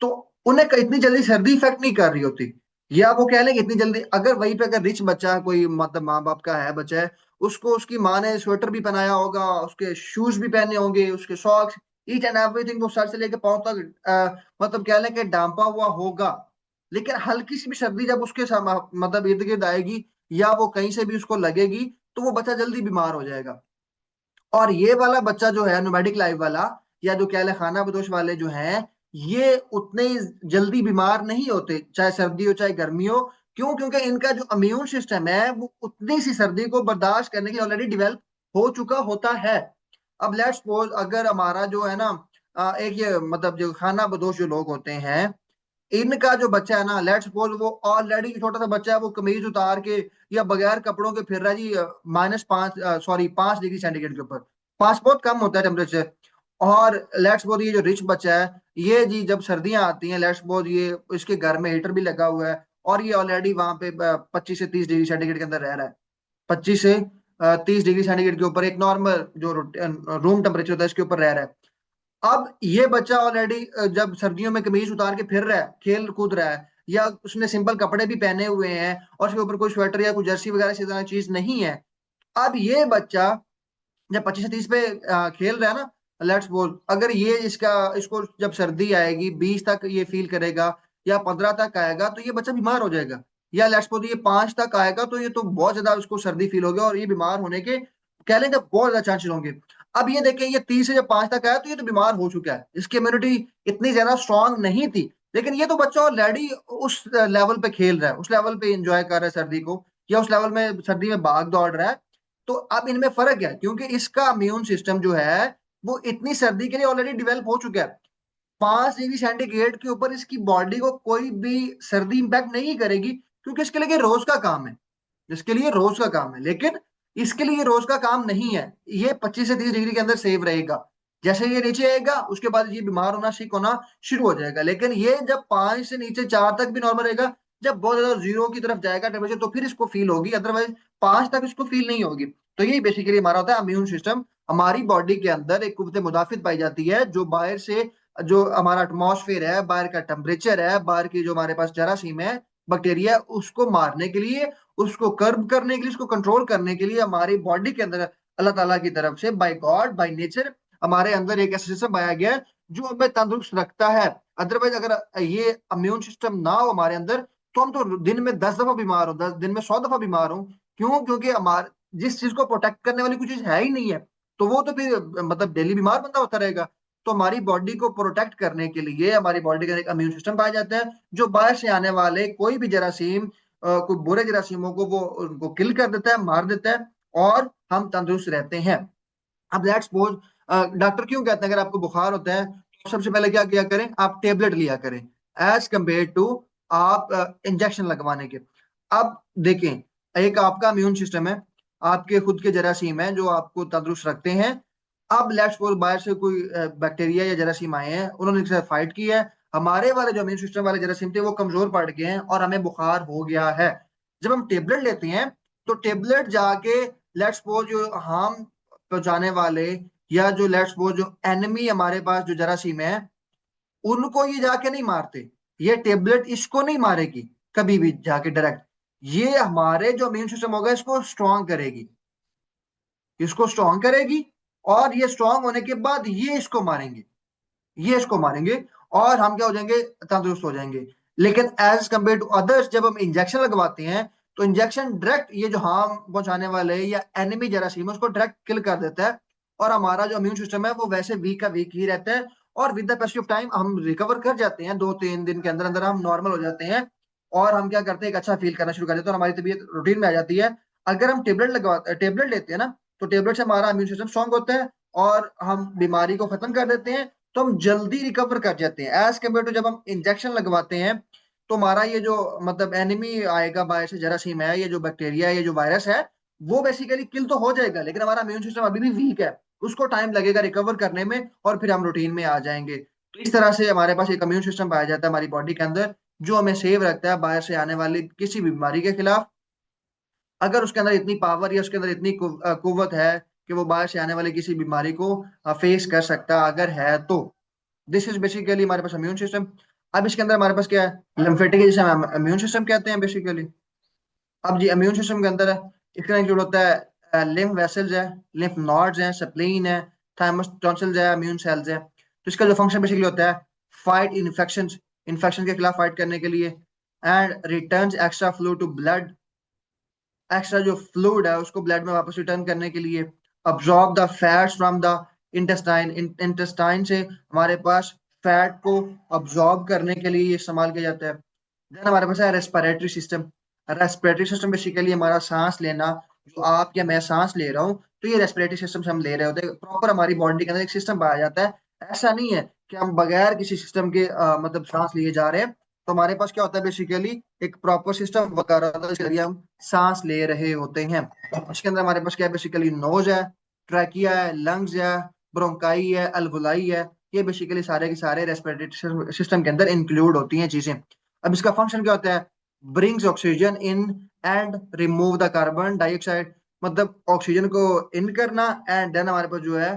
तो उन्हें इतनी जल्दी सर्दी इफेक्ट नहीं कर रही होती। या वो कह लें कि इतनी जल्दी, अगर वहीं पे अगर रिच बच्चा कोई मतलब माँ बाप का है बच्चा है, उसको उसकी माँ ने स्वेटर भी पहनाया होगा, उसके शूज भी पहने होंगे, उसके सॉक्स, ईच एंड एवरीथिंग, वो सर से लेकर पांव तक मतलब कह लें कि डांपा हुआ होगा, लेकिन हल्की सी भी सर्दी जब उसके मतलब इर्द गिर्द आएगी या वो कहीं से भी उसको लगेगी, तो वो बच्चा जल्दी बीमार हो जाएगा। और ये वाला बच्चा जो है नोमैडिक लाइफ वाला, या जो कह ले खाना बदोश वाले जो हैं, ये उतने जल्दी बीमार नहीं होते, चाहे सर्दी हो चाहे गर्मी हो। क्यों? क्योंकि इनका जो इम्यून सिस्टम है वो उतनी सी सर्दी को बर्दाश्त करने के लिए ऑलरेडी डेवलप हो चुका होता है। अब लेट्स सपोज अगर हमारा जो है ना, एक ये मतलब जो खाना बदोश जो लोग होते हैं, इनका जो बच्चा है ना, लेट्स सपोज वो ऑलरेडी छोटा सा बच्चा है, वो कमीज उतार के या बगैर कपड़ों के फिर रहा है जी, -5 सॉरी 5 डिग्री सेंटीग्रेड के ऊपर, 5 बहुत कम होता है टेम्परेचर। और लेट्स सपोज ये जो रिच बच्चा है, ये जी जब सर्दियां आती हैं, लेट्स सपोज ये इसके घर में हीटर भी लगा हुआ है, और ये ऑलरेडी वहां पे 25 से 30 डिग्री सेंटीग्रेड के अंदर रह रहा है, 25 से 30 डिग्री सेंटीग्रेड के ऊपर, एक नॉर्मल जो रूम टेम्परेचर होता है इसके ऊपर रह रहा है। अब ये बच्चा ऑलरेडी जब सर्दियों में कमीज उतार के फिर रहा है, खेल कूद रहा है, या उसने सिंपल कपड़े भी पहने हुए हैं और उसके ऊपर कोई स्वेटर या कोई जर्सी वगैरह से ज्यादा चीज नहीं है, अब ये बच्चा जब 25 से 30 पे खेल रहा है ना, लेट्स सपोज अगर ये इसका इसको जब सर्दी आएगी 20 तक ये फील करेगा या 15 तक आएगा, तो ये बच्चा बीमार हो जाएगा। या लेट्स सपोज ये 5 तक आएगा, तो ये तो बहुत ज्यादा उसको सर्दी फील होगी और ये बीमार होने के कह लें जब बहुत ज्यादा चांसेस होंगे। अब ये देखें, ये 30 से जब 5 तक आया तो ये तो बीमार हो चुका है, इसकी इम्यूनिटी इतनी ज्यादा स्ट्रांग नहीं थी, लेकिन ये तो बच्चा ऑलरेडी उस लेवल पे खेल रहा है, उस लेवल पे एंजॉय कर रहा है सर्दी को, या उस लेवल में सर्दी में भाग दौड़ रहा है। तो अब इनमें फर्क है क्योंकि इसका इम्यून सिस्टम जो है वो इतनी सर्दी के लिए ऑलरेडी डेवलप हो चुका है। 5 डिग्री सेंटीग्रेड के ऊपर इसकी बॉडी को कोई भी सर्दी इंपैक्ट नहीं करेगी, क्योंकि इसके लिए रोज का काम है, इसके लिए रोज का काम है। लेकिन इसके लिए रोज का काम नहीं है, ये 25 से 30 डिग्री के अंदर सेव रहेगा। जैसे ये नीचे आएगा उसके बाद ये बीमार होना सिक होना शुरू हो जाएगा, लेकिन ये जब 5 से नीचे 4 तक भी नॉर्मल रहेगा, जब बहुत ज्यादा जीरो की तरफ जाएगा टेम्परेचर, तो फिर इसको फील होगी, अदरवाइज 5 तक इसको फील नहीं होगी। तो यही बेसिकली हमारा होता है इम्यून सिस्टम। हमारी बॉडी के अंदर एक कुव्वत मुदाफित पाई जाती है जो बाहर से, जो हमारा एटमॉस्फेयर है, बाहर का टेम्परेचर है, बाहर की जो हमारे पास जरासीम है, बैक्टीरिया, उसको मारने के लिए, उसको कर्ब करने के लिए, उसको कंट्रोल करने के लिए हमारी बॉडी के अंदर अल्लाह ताला की तरफ से बाय गॉड बाय नेचर हमारे अंदर एक ऐसा सिस्टम पाया गया है जो हमें तंदुरुस्त रखता है। अदरवाइज अगर ये इम्यून सिस्टम ना हो हमारे अंदर, तो हम तो दिन में 10 दफा बीमार हो, 10 दिन में 100 दफा बीमार हो। क्यों? क्योंकि हमारे जिस चीज को प्रोटेक्ट करने वाली कोई चीज है ही नहीं है, तो वो तो फिर मतलब डेली बीमार बंदा होता रहेगा। तो हमारी बॉडी को प्रोटेक्ट करने के लिए हमारी बॉडी का एक इम्यून सिस्टम पाया जाता है जो बाहर से आने वाले कोई भी जरासीम, कोई बुरे जरासीमों को वो उनको किल कर देता है, मार देता है, और हम तंदुरुस्त रहते हैं। अब लेट्स सपोज डॉक्टर क्यों कहते हैं अगर आपको बुखार होता है तो सबसे पहले क्या किया करें, आप टेबलेट लिया करें, एज कंपेयर टू आप इंजेक्शन लगवाने के। अब देखें, एक आपका इम्यून सिस्टम है, आपके खुद के जरासीम है जो आपको तंदुरुस्त रखते हैं। अब लेट्स सपोज बाहर से कोई बैक्टीरिया या जरासीम आए हैं, उन्होंने एक साथ फाइट की है, हमारे वाले जो इम्यून सिस्टम वाले जरासीम थे वो कमजोर पड़ गए हैं और हमें बुखार हो गया है। जब हम टेबलेट लेते हैं तो टेबलेट जाके लेट्स सपोज जो हार्म पहुंचाने वाले या जो लेट्स सपोज जो एनिमी हमारे पास जो जरासीम है, उनको ये जाके नहीं मारते। ये टेबलेट इसको नहीं मारेगी कभी भी जाके डायरेक्ट। ये हमारे जो इम्यून सिस्टम होगा इसको स्ट्रांग करेगी, इसको स्ट्रांग करेगी, और ये स्ट्रांग होने के बाद ये इसको मारेंगे, ये इसको मारेंगे, और हम क्या हो जाएंगे, तंदुरुस्त हो जाएंगे। लेकिन एज कम्पेयर टू अदर्स, जब हम इंजेक्शन लगवाते हैं तो इंजेक्शन डायरेक्ट ये जो हार्म पहुंचाने वाले या एनिमी जरासीम है उसको डायरेक्ट किल कर देता है, और हमारा जो इम्यून सिस्टम है वो वैसे वीक का वीक ही रहता है। और with the passage of time हम रिकवर कर जाते हैं, 2-3 दिन के अंदर अंदर हम नॉर्मल हो जाते हैं, और हम क्या करते हैं, एक अच्छा फील करना शुरू कर देते हैं, और हमारी तबीयत रूटीन में आ जाती है। अगर हम टेबलेट लेते हैं ना, तो टेबलेट से हमारा इम्यून सिस्टम स्ट्रॉन्ग होता है, और हम बीमारी को खत्म कर देते हैं, तो हम जल्दी रिकवर कर जाते हैं एज कम्पेयर टू जब हम इंजेक्शन लगवाते हैं। तो हमारा ये जो मतलब एनिमी आएगा बाहर से, जरासीम है, ये जो बैक्टीरिया है, ये जो वायरस है, वो बेसिकली किल तो हो जाएगा, लेकिन हमारा इम्यून सिस्टम अभी भी वीक है, उसको टाइम लगेगा रिकवर करने में, और फिर हम रूटीन में आ जाएंगे। तो इस तरह से हमारे पास एक इम्यून सिस्टम पाया जाता है हमारी बॉडी के अंदर, जो हमें सेव रखता है बाहर से आने वाली किसी भी बीमारी के खिलाफ। अगर उसके अंदर इतनी पावर या उसके अंदर इतनी कुव्वत है कि वो बाहर से आने वाली किसी बीमारी को फेस कर सकता अगर है तो। दिस इज बेसिकली हमारे पास इम्यून सिस्टम। अब इसके अंदर हमारे पास क्या है, लिम्फेटिक, जिसे हम इम्यून सिस्टम कहते हैं बेसिकली। अब जी इम्यून सिस्टम के अंदर है, इसका इंक्लूड होता है लिम्फ वेसल्स है, लिम्फ नोड्स हैं, स्प्लीन है, थाइमस टॉन्सिल्स है, इम्यून सेल्स है। तो इसका जो फंक्शन बेसिकली होता है, फाइट इन्फेक्शन, इन्फेक्शन के खिलाफ फाइट करने के लिए, and returns extra fluid to blood, extra जो फ्लूइड है उसको ब्लड में वापस रिटर्न करने के लिए, absorb the fats from the intestine, intestine से हमारे पास फैट को अब्जॉर्ब करने के लिए ये इस्तेमाल किया जाता है। देन हमारे पास है respiratory system. Respiratory system basically हमारा सांस लेना, जो आप या मैं सांस ले रहा हूँ, तो ये रेस्पिरेटरी सिस्टम से हम ले रहे होते हैं, प्रॉपर हमारी बॉडी के अंदर एक सिस्टम पाया जाता है। ऐसा नहीं है कि हम बगैर किसी सिस्टम के मतलब सांस लिए जा रहे हैं। तो हमारे पास क्या होता है बेसिकली, एक प्रॉपर सिस्टम वर्क कर रहा होता है, इसके जरिए हम सांस ले रहे होते हैं। इसके अंदर हमारे पास क्या है बेसिकली, नोज है, ट्रैकिया है, लंग्स है, ब्रोंकाई है, अल्वुलाई है। ये बेसिकली सारे के सारे रेस्पिरेटरी सिस्टम के अंदर इंक्लूड होती हैं चीजें। अब इसका फंक्शन क्या होता है, brings oxygen in and remove the carbon dioxide, मतलब ऑक्सीजन को इन करना, एंड देन हमारे पास जो है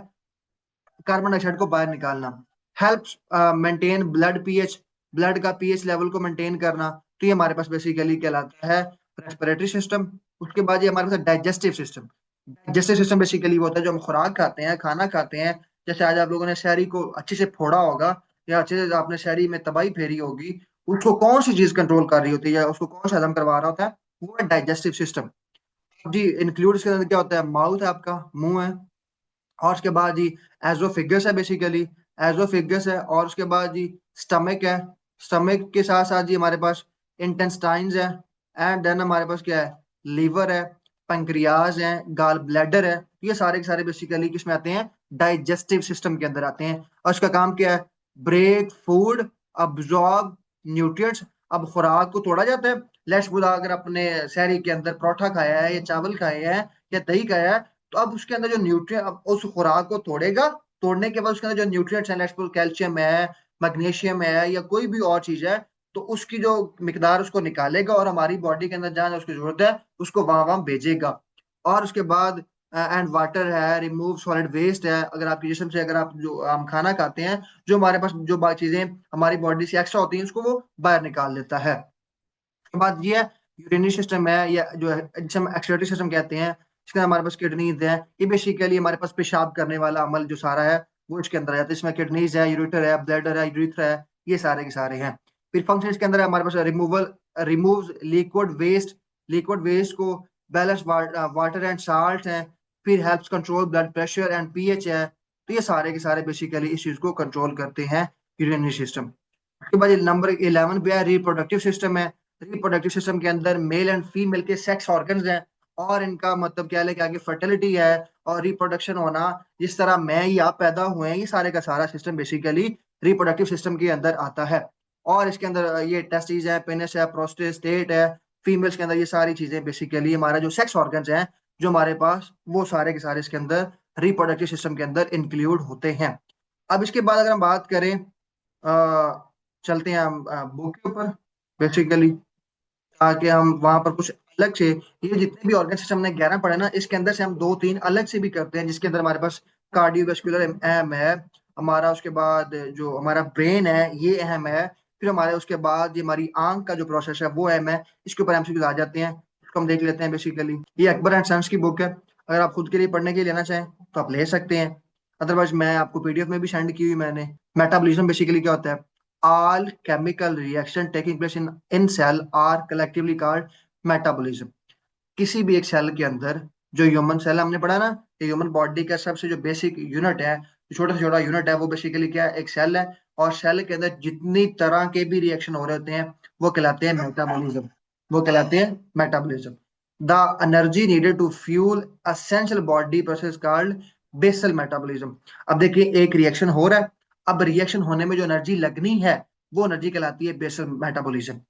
कार्बन डाइऑक्साइड को बाहर निकालना। Helps maintain blood pH, blood का पीएच लेवल को मेंटेन करना। तो ये हमारे पास बेसिकली कहलाता है रेस्पिरेटरी सिस्टम। उसके बाद ये हमारे पास digestive system. Digestive system basically वो होता है जो हम खुराक खाते हैं, खाना खाते हैं। जैसे आज आप लोगों ने शहरी को अच्छे से फोड़ा होगा, या अच्छे से आपने शहरी में तबाही फेरी होगी, उसको कौन सी चीज कंट्रोल कर रही होती है, या उसको कौन सा हजम करवा रहा होता है, वो है डाइजेस्टिव सिस्टम। जी इंक्लूड इसके अंदर क्या होता है, माउथ है, आपका मुंह है, और उसके बाद जी एजोफिगस है बेसिकली, एजोफिगस है, और उसके बाद जी स्टमक है, स्टमक के साथ साथ जी हमारे पास इंटेस्टाइन्स है, एंड देन हमारे पास क्या है, लीवर है, पेंक्रियाज है, गाल ब्लैडर है। ये सारे के सारे बेसिकली किसमें आते हैं, डाइजेस्टिव सिस्टम के अंदर आते हैं। और उसका काम क्या है, ब्रेक फूड, अब्जॉर्ब न्यूट्रिएंट्स। अब खुराक को तोड़ा जाता है, लेट्स सपोज अगर अपने शहरी के अंदर परोठा खाया है, या चावल खाए हैं, या दही खाया है, तो अब उसके अंदर जो न्यूट्रिएंट, अब उस खुराक को तोड़ेगा, तोड़ने के बाद उसके अंदर जो न्यूट्रिएंट्स हैं, लेट्स सपोज कैल्शियम है, मैग्नीशियम है, या कोई भी और चीज है, तो उसकी जो मिकदार उसको निकालेगा, और हमारी बॉडी के अंदर जहाँ उसकी जरूरत है उसको वहां वहां भेजेगा। और उसके बाद एंड वाटर है, रिमूव सॉलिड वेस्ट है, अगर आपके जिस्म से, अगर आप जो हम खाना खाते हैं, जो हमारे पास जो चीजें हमारी बॉडी से एक्स्ट्रा होती हैं उसको वो बाहर निकाल देता है। बात ये है, यूरिनरी सिस्टम है, या जो है जिसे हम एक्सक्रीटरी सिस्टम कहते हैं, इसके अंदर हमारे पास किडनीज है। ये बेसिकली हमारे पास पेशाब करने वाला अमल जो सारा है वो इसके अंदर आ जाता है। इसमें किडनीज है, यूरेटर है, ब्लैडर है, यूरिथ्रा है, ये सारे के सारे हैं। फिर फंक्शन इसके अंदर है हमारे पास removal, remove liquid waste, liquid waste को, बैलेंस वाटर एंड साल्ट है, फिर helps control blood pressure and pH है। तो ये सारे के सारे बेसिकली इस चीज को कंट्रोल करते हैं, यूरिनरी सिस्टम। उसके बाद नंबर 11 पे है रिप्रोडक्टिव सिस्टम है। रिप्रोडक्टिव सिस्टम के अंदर मेल एंड फीमेल के सेक्स ऑर्गन्स हैं, और इनका मतलब क्या है कि आगे फर्टिलिटी है और रिप्रोडक्शन होना, जिस तरह मैं या आप पैदा हुए हैं, ये सारे का सारा सिस्टम बेसिकली रिप्रोडक्टिव सिस्टम के अंदर आता है। और इसके अंदर ये टेस्टिस है, पेनिस है, प्रोस्टेट स्टेट है, फीमेल्स के अंदर ये सारी चीजें बेसिकली हमारा जो सेक्स ऑर्गन्स हैं जो हमारे पास, वो सारे के सारे इसके अंदर रिप्रोडक्टिव सिस्टम के अंदर इंक्लूड होते हैं। अब इसके बाद अगर हम बात करें, चलते हैं हम बुक के ऊपर बेसिकली, ताकि हम वहां पर कुछ अलग से, ये जितने भी ऑर्गन सिस्टम ने 11 पढ़े ना, इसके अंदर से हम 2-3 अलग से भी करते हैं, जिसके अंदर हमारे पास कार्डियोवास्कुलर अहम है हमारा, उसके बाद जो हमारा ब्रेन है ये अहम है, फिर हमारे उसके बाद ये हमारी आंख का जो प्रोसेस है वो अहम है। इसके ऊपर एमसीक्यूज आ जाते हैं, इसको हम देख लेते हैं। बेसिकली ये अकबर एंड सन्स की बुक है, अगर आप खुद के लिए पढ़ने के लिए लेना चाहें तो आप ले सकते हैं, अदरवाइज मैं आपको पीडीएफ में भी सेंड की हुई मैंने। मेटाबॉलिज्म बेसिकली क्या होता है? All chemical reaction taking place in cell are collectively called metabolism. किसी भी एक सेल के अंदर, जो ह्यूमन सेल हमने पढ़ा ना, कि ह्यूमन बॉडी का सबसे जो बेसिक यूनिट है, जो छोटा से छोटा यूनिट है, वो बेसिकली क्या है? एक सेल है। और सेल के अंदर जितनी तरह के भी रिएक्शन हो रहे होते हैं वो कहलाते हैं मेटाबॉलिज्म, वो कहलाते हैं metabolism. The energy needed to fuel essential body process called basal metabolism. अब देखिए एक रिएक्शन हो रहा है, अब रिएक्शन होने में जो एनर्जी लगनी है वो एनर्जी कहलाती है बेसल मेटाबॉलिज्म,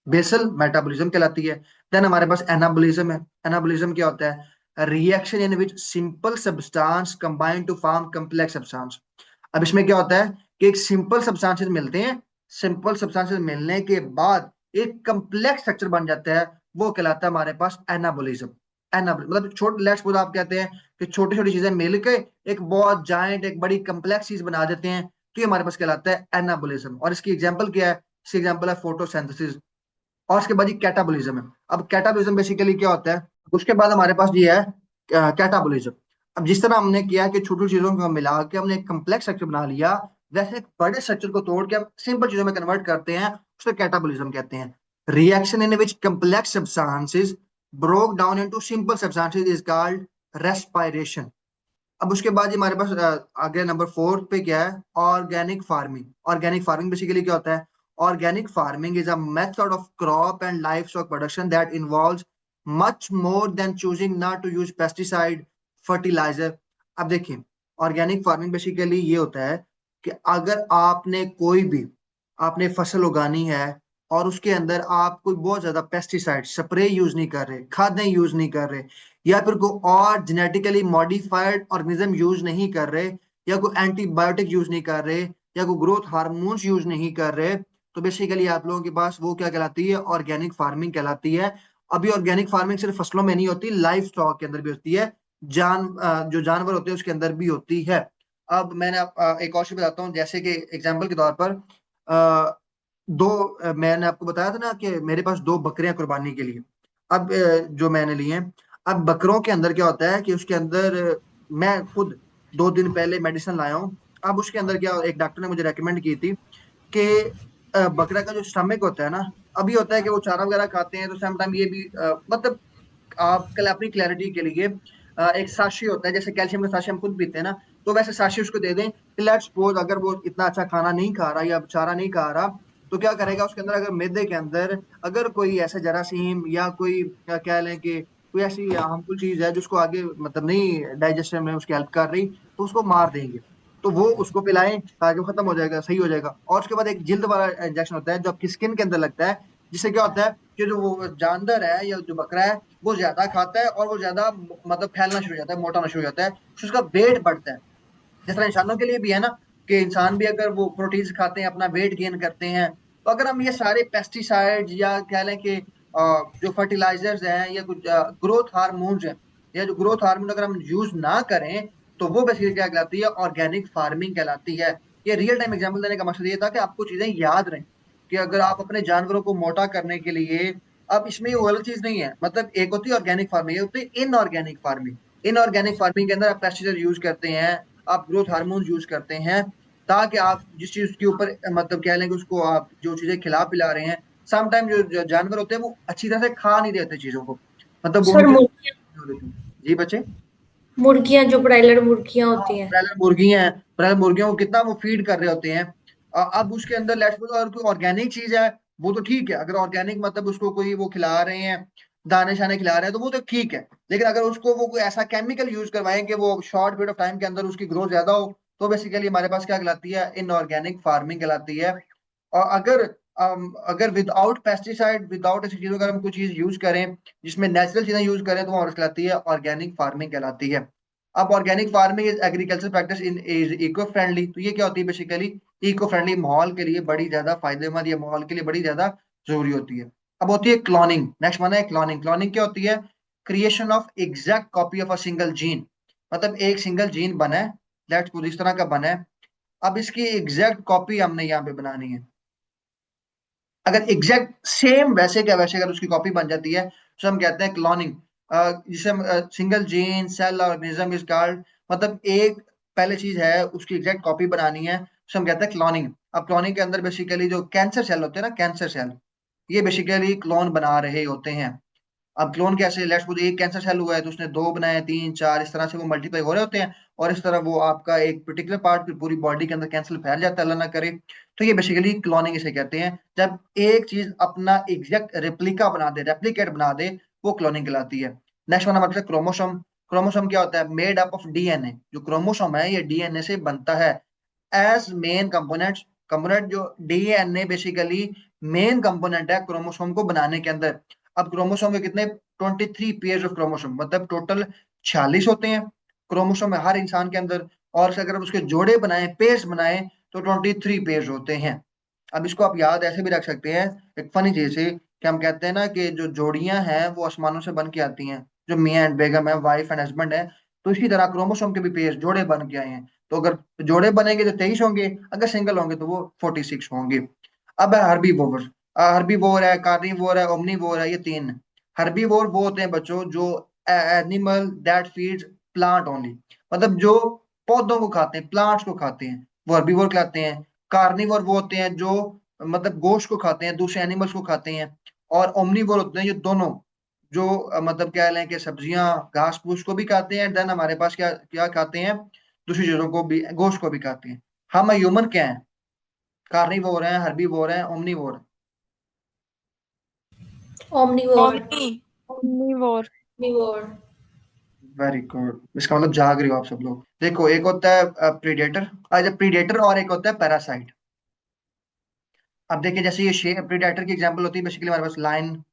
बेसल मेटाबॉलिज्म कहलाती है। देन हमारे पास एनाबॉलिज्म है। एनाबॉलिज्म क्या होता है? Reaction in which simple substance combine to form complex substance. अब इसमें क्या होता है कि एक सिंपल सब्सटेंसेस मिलते हैं, सिंपल सब्सटेंसेस मिलने के बाद एक कम्प्लेक्स स्ट्रक्चर बन जाता है, वो कहलाता है हमारे पास एनाबॉलिज्म। एनाबॉलिज्म मतलब छोटे, लेट्स सपोज आप कहते हैं कि छोटी छोटी चीजें मिलके एक बहुत जायंट, एक बड़ी कम्प्लेक्स चीज बना देते हैं, तो ये हमारे पास कहलाता है एनाबॉलिज्म। और इसकी एग्जांपल क्या है? इसकी एग्जांपल है फोटोसिंथेसिस। और उसके बाद ये कैटाबोलिज्म है। अब कैटाबोलिज्म बेसिकली क्या होता है? उसके बाद हमारे पास ये है कैटाबोलिज्म। अब जिस तरह हमने किया कि छोटी छोटी चीजों को मिला के हमने एक कम्प्लेक्स स्ट्रक्चर बना लिया, वैसे एक बड़े स्ट्रक्चर को तोड़ के हम सिंपल चीजों में कन्वर्ट करते हैं, उसे कैटाबोलिज्म कहते हैं। Reaction in which complex substances broke down into simple substances is called respiration. अब उसके बाद ये हमारे पास आगे नंबर 4 पे क्या है? Organic farming. Organic farming basically क्या होता है? Organic farming is a method of crop and livestock production that involves much more than choosing not to use pesticide, fertiliser. अब देखिए, ऑर्गेनिक फार्मिंग बेसिकली ये होता है कि अगर आपने कोई भी, आपने फसल उगानी है और उसके अंदर आप कोई बहुत ज्यादा पेस्टिसाइड स्प्रे यूज नहीं कर रहे, खादें यूज नहीं कर रहे, या फिर कोई और जेनेटिकली मॉडिफाइड ऑर्गेनिज्म यूज नहीं कर रहे, या कोई एंटीबायोटिक यूज नहीं कर रहे, या कोई ग्रोथ हार्मोन्स यूज नहीं कर रहे, तो बेसिकली आप लोगों के पास वो क्या कहलाती है? ऑर्गेनिक फार्मिंग कहलाती है। अभी ऑर्गेनिक फार्मिंग सिर्फ फसलों में नहीं होती, लाइफ स्टॉक के अंदर भी होती है, जो जानवर होते हैं उसके अंदर भी होती है। अब मैंने एक और चीज बताता हूँ, जैसे कि एग्जाम्पल के तौर पर मैंने आपको बताया था ना कि मेरे पास 2 बकरियां कुर्बानी के लिए। अब जो मैंने लिए हैं, अब बकरों के अंदर क्या होता है कि उसके अंदर मैं खुद 2 दिन पहले मेडिसिन लाया हूँ। अब उसके अंदर क्या, एक डॉक्टर ने मुझे रेकमेंड की थी कि बकरा का जो स्टमक होता है ना, अभी होता है कि वो चारा वगैरह खाते हैं तो सम टाइम ये भी मतलब आप कल अपनी क्लैरिटी के लिए एक साशी होता है, जैसे कैल्शियम का साशी हम खुद पीते हैं ना, तो वैसे साशी उसको दे दें कि लेट्स सपोज अगर वो इतना अच्छा खाना नहीं खा रहा या चारा नहीं खा रहा, तो क्या करेगा उसके अंदर? अगर मैदे के अंदर अगर कोई ऐसा जरासीम या कोई कह लें कि कोई ऐसी हार्मफुल चीज है जिसको आगे मतलब नहीं डाइजेशन में उसकी हेल्प कर रही, तो उसको मार देंगे। तो वो उसको पिलाएं ताकि वो खत्म हो जाएगा, सही हो जाएगा। और उसके बाद एक जिल्द वाला इंजेक्शन होता है जो आपकी स्किन के अंदर लगता है, जिससे क्या होता है कि जो वो जानवर है या जो बकरा है वो ज्यादा खाता है और वो ज्यादा मतलब फैलना शुरू हो जाता है, मोटा होना शुरू हो जाता है, तो उसका वेट बढ़ता है। जिस तरह इंसानों के लिए भी है ना, कि इंसान भी अगर वो प्रोटीन खाते हैं अपना वेट गेन करते हैं, तो अगर हम ये सारे पेस्टिसाइड या कह लें कि जो फर्टिलाइजर्स हैं या कुछ ग्रोथ हार्मोन्स हैं, या जो ग्रोथ हार्मोन अगर हम यूज ना करें, तो वो बेसिकली क्या कहलाती है? ऑर्गेनिक फार्मिंग कहलाती है। ये रियल टाइम एग्जाम्पल देने का मकसद ये था कि आपको चीजें याद रहें, कि अगर आप अपने जानवरों को मोटा करने के लिए, अब इसमें ये वो अलग चीज नहीं है, मतलब एक होती है ऑर्गेनिक फार्मिंग, एक होती है इनऑर्गेनिक फार्मिंग। इनऑर्गेनिक फार्मिंग के अंदर आप पेस्टिसाइड यूज करते हैं, आप ग्रोथ हार्मोन यूज करते हैं, ताकि आप जिस चीज के ऊपर मतलब कह लें कि उसको आप जो चीजें खिला पिला रहे हैं, सम टाइम जो जानवर होते हैं वो अच्छी तरह से खा नहीं देते चीजों को, मतलब वो सर उनकी मुर्गियां, हो रही थी। जी बच्चे। मुर्गियां जो ब्रायलर मुर्गियां हाँ, होती हैं। ब्रायलर मुर्गी हैं, ब्रायलर मुर्गियों को कितना वो फीड कर रहे होते हैं। अब उसके अंदर लेट्स सपोज अगर कोई ऑर्गेनिक चीज है, वो तो ठीक है, अगर ऑर्गेनिक मतलब उसको कोई वो खिला रहे हैं, दाने शाने खिला रहे हैं, तो वो तो ठीक है। लेकिन अगर उसको वो कोई ऐसा केमिकल यूज करवाएं कि वो शॉर्ट पीरियड ऑफ टाइम के अंदर उसकी ग्रोथ ज्यादा हो, तो बेसिकली हमारे पास क्या कहलाती है? इनऑर्गेनिक फार्मिंग कहलाती है। और अगर विदाउट पेस्टिसाइड, विदाउट ऐसी चीजों का हम कोई चीज यूज करें, जिसमें नेचुरल चीजें यूज करें, तो वो हमारे कहलाती है ऑर्गेनिक फार्मिंग कहलाती है। अब organic farming is agriculture practice in is eco friendly. तो ये क्या होती है? बेसिकली इको फ्रेंडली, माहौल के लिए बड़ी ज्यादा फायदेमंद, या माहौल के लिए बड़ी ज्यादा जरूरी होती है। अब होती है क्लोनिंग। नेक्स्ट माना है क्लोनिंग। क्लोनिंग क्या होती है? Creation of exact copy of a single gene. मतलब एक सिंगल जीन बना है, लेट्स सपोज इस तरह का बना है। अब इसकी एग्जैक्ट कॉपी हमने यहाँ पे बनानी है। अगर एग्जैक्ट सेम वैसे क्या वैसे अगर उसकी कॉपी बन जाती है तो हम कहते हैं क्लोनिंग, जिसे हम single gene cell organism is called, मतलब एक पहले चीज है उसकी एग्जैक्ट कॉपी बनानी है तो हम कहते हैं क्लोनिंग। अब क्लोनिंग के अंदर बेसिकली जो कैंसर सेल होते हैं ना, कैंसर सेल, ये बेसिकली क्लोन बना रहे होते हैं। अब क्लोन कैसे, लेट्स सपोज एक कैंसर सेल हुआ है तो उसने दो बनाए, तीन, चार, इस तरह से वो मल्टीप्लाई हो रहे होते हैं। और इस तरह वो आपका एक पर्टिकुलर पार्ट पूरी बॉडी के अंदर कैंसर फैल जाता है, अल्लाह ना करे। तो ये बेसिकली क्लोनिंग इसे कहते हैं। जब एक चीज अपना एग्जैक्ट रेप्लिका बना दे, रेप्लिकेट बना दे, वो क्लोनिंग कहलाती है। नेक्स्ट वन हमारे पास क्रोमोसोम। क्रोमोसोम क्या होता है? Made up of DNA. जो क्रोमोसोम है ये डीएनए से बनता है एज मेन कंपोनेंट्स। कंपोनेंट जो डीएनए बेसिकली मेन कंपोनेंट है क्रोमोसोम को बनाने के अंदर। अब क्रोमोसोम के कितने? 23 पेयर्स ऑफ क्रोमोसोम, मतलब टोटल 46 होते हैं क्रोमोसोम है हर इंसान के अंदर। और अगर हम उसके जोड़े बनाए, पेयर्स बनाए, तो 23 पेयर्स होते हैं। अब इसको आप याद ऐसे भी रख सकते हैं, एक फनी चीज है कि हम कहते हैं ना कि जो जोड़ियां हैं वो आसमानों से बन के आती हैं, जो मियां एंड बेगम है, वाइफ एंड हस्बैंड है। तो इसी तरह क्रोमोसोम के भी पेयर्स जोड़े बन के आए हैं। तो अगर जोड़े बनेंगे तो 23 होंगे, अगर सिंगल होंगे तो वो 46 होंगे। अब है हर्बीवोर। हर्बीवोर है, कार्निवोर है, ओमनीवोर है, ये तीन। हर्बीवोर वो होते हैं बच्चों जो animal that feeds plant only, मतलब जो पौधों को खाते हैं, प्लांट्स को खाते हैं, वो हर्बीवोर कहलाते हैं। कार्निवोर वो होते हैं जो मतलब गोश्त को खाते हैं, दूसरे एनिमल्स को खाते हैं। और ओमनीवोर होते हैं ये दोनों, जो मतलब क्या लें कि सब्जियां घास फूस को भी खाते हैं, देन हमारे पास क्या क्या खाते हैं, दूसरी चीजों को भी, गोश्त को भी खाते हैं। हम ह्यूमन क्या है? कार्निवोर हैं, हर्बीवोर हैं, ओमनीवोर हैं। Omnivore. Omni omnivore. Omnivore. Very good, इसका मतलब जाग रहे हो आप सब लोग। देखो एक होता है प्रीडेटर, अच्छा प्रीडेटर, और एक होता है पैरासाइट। अब देखिए जैसे ये शेर, प्रीडेटर की एग्जांपल होती है बेसिकली हमारे पास लाइन।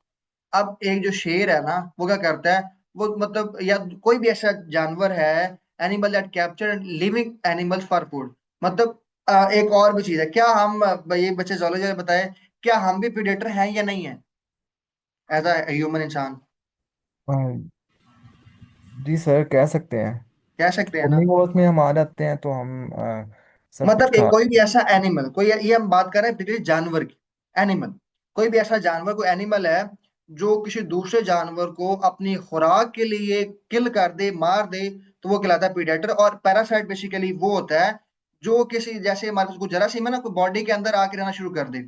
अब एक जो शेर है ना वो क्या करता है, वो मतलब या कोई भी ऐसा जानवर है, animal that capture living animals for food, मतलब एक और भी चीज है। क्या हम ये बच्चे जोलॉजी में बताए, क्या हम भी प्रीडेटर हैं या नहीं है एज अ ह्यूमन इंसान? हाँ, जी सर कह सकते हैं। कह सकते हैं ना। ओमनीवोर्स में हम आ जाते हैं तो हम सब कुछ मतलब एक खा। कोई भी ऐसा एनिमल, कोई ये हम बात कर रहे हैं particularly जानवर की, एनिमल, कोई भी ऐसा जानवर, कोई एनिमल है जो किसी दूसरे जानवर को अपनी खुराक के लिए किल कर दे, मार दे, तो वो कहलाता है प्रीडेटर। और पैरासाइट बेसिकली वो होता है जो किसी, जैसे हमारे पास कुछ जरासीम है ना, कोई बॉडी के अंदर आके रहना शुरू कर दे,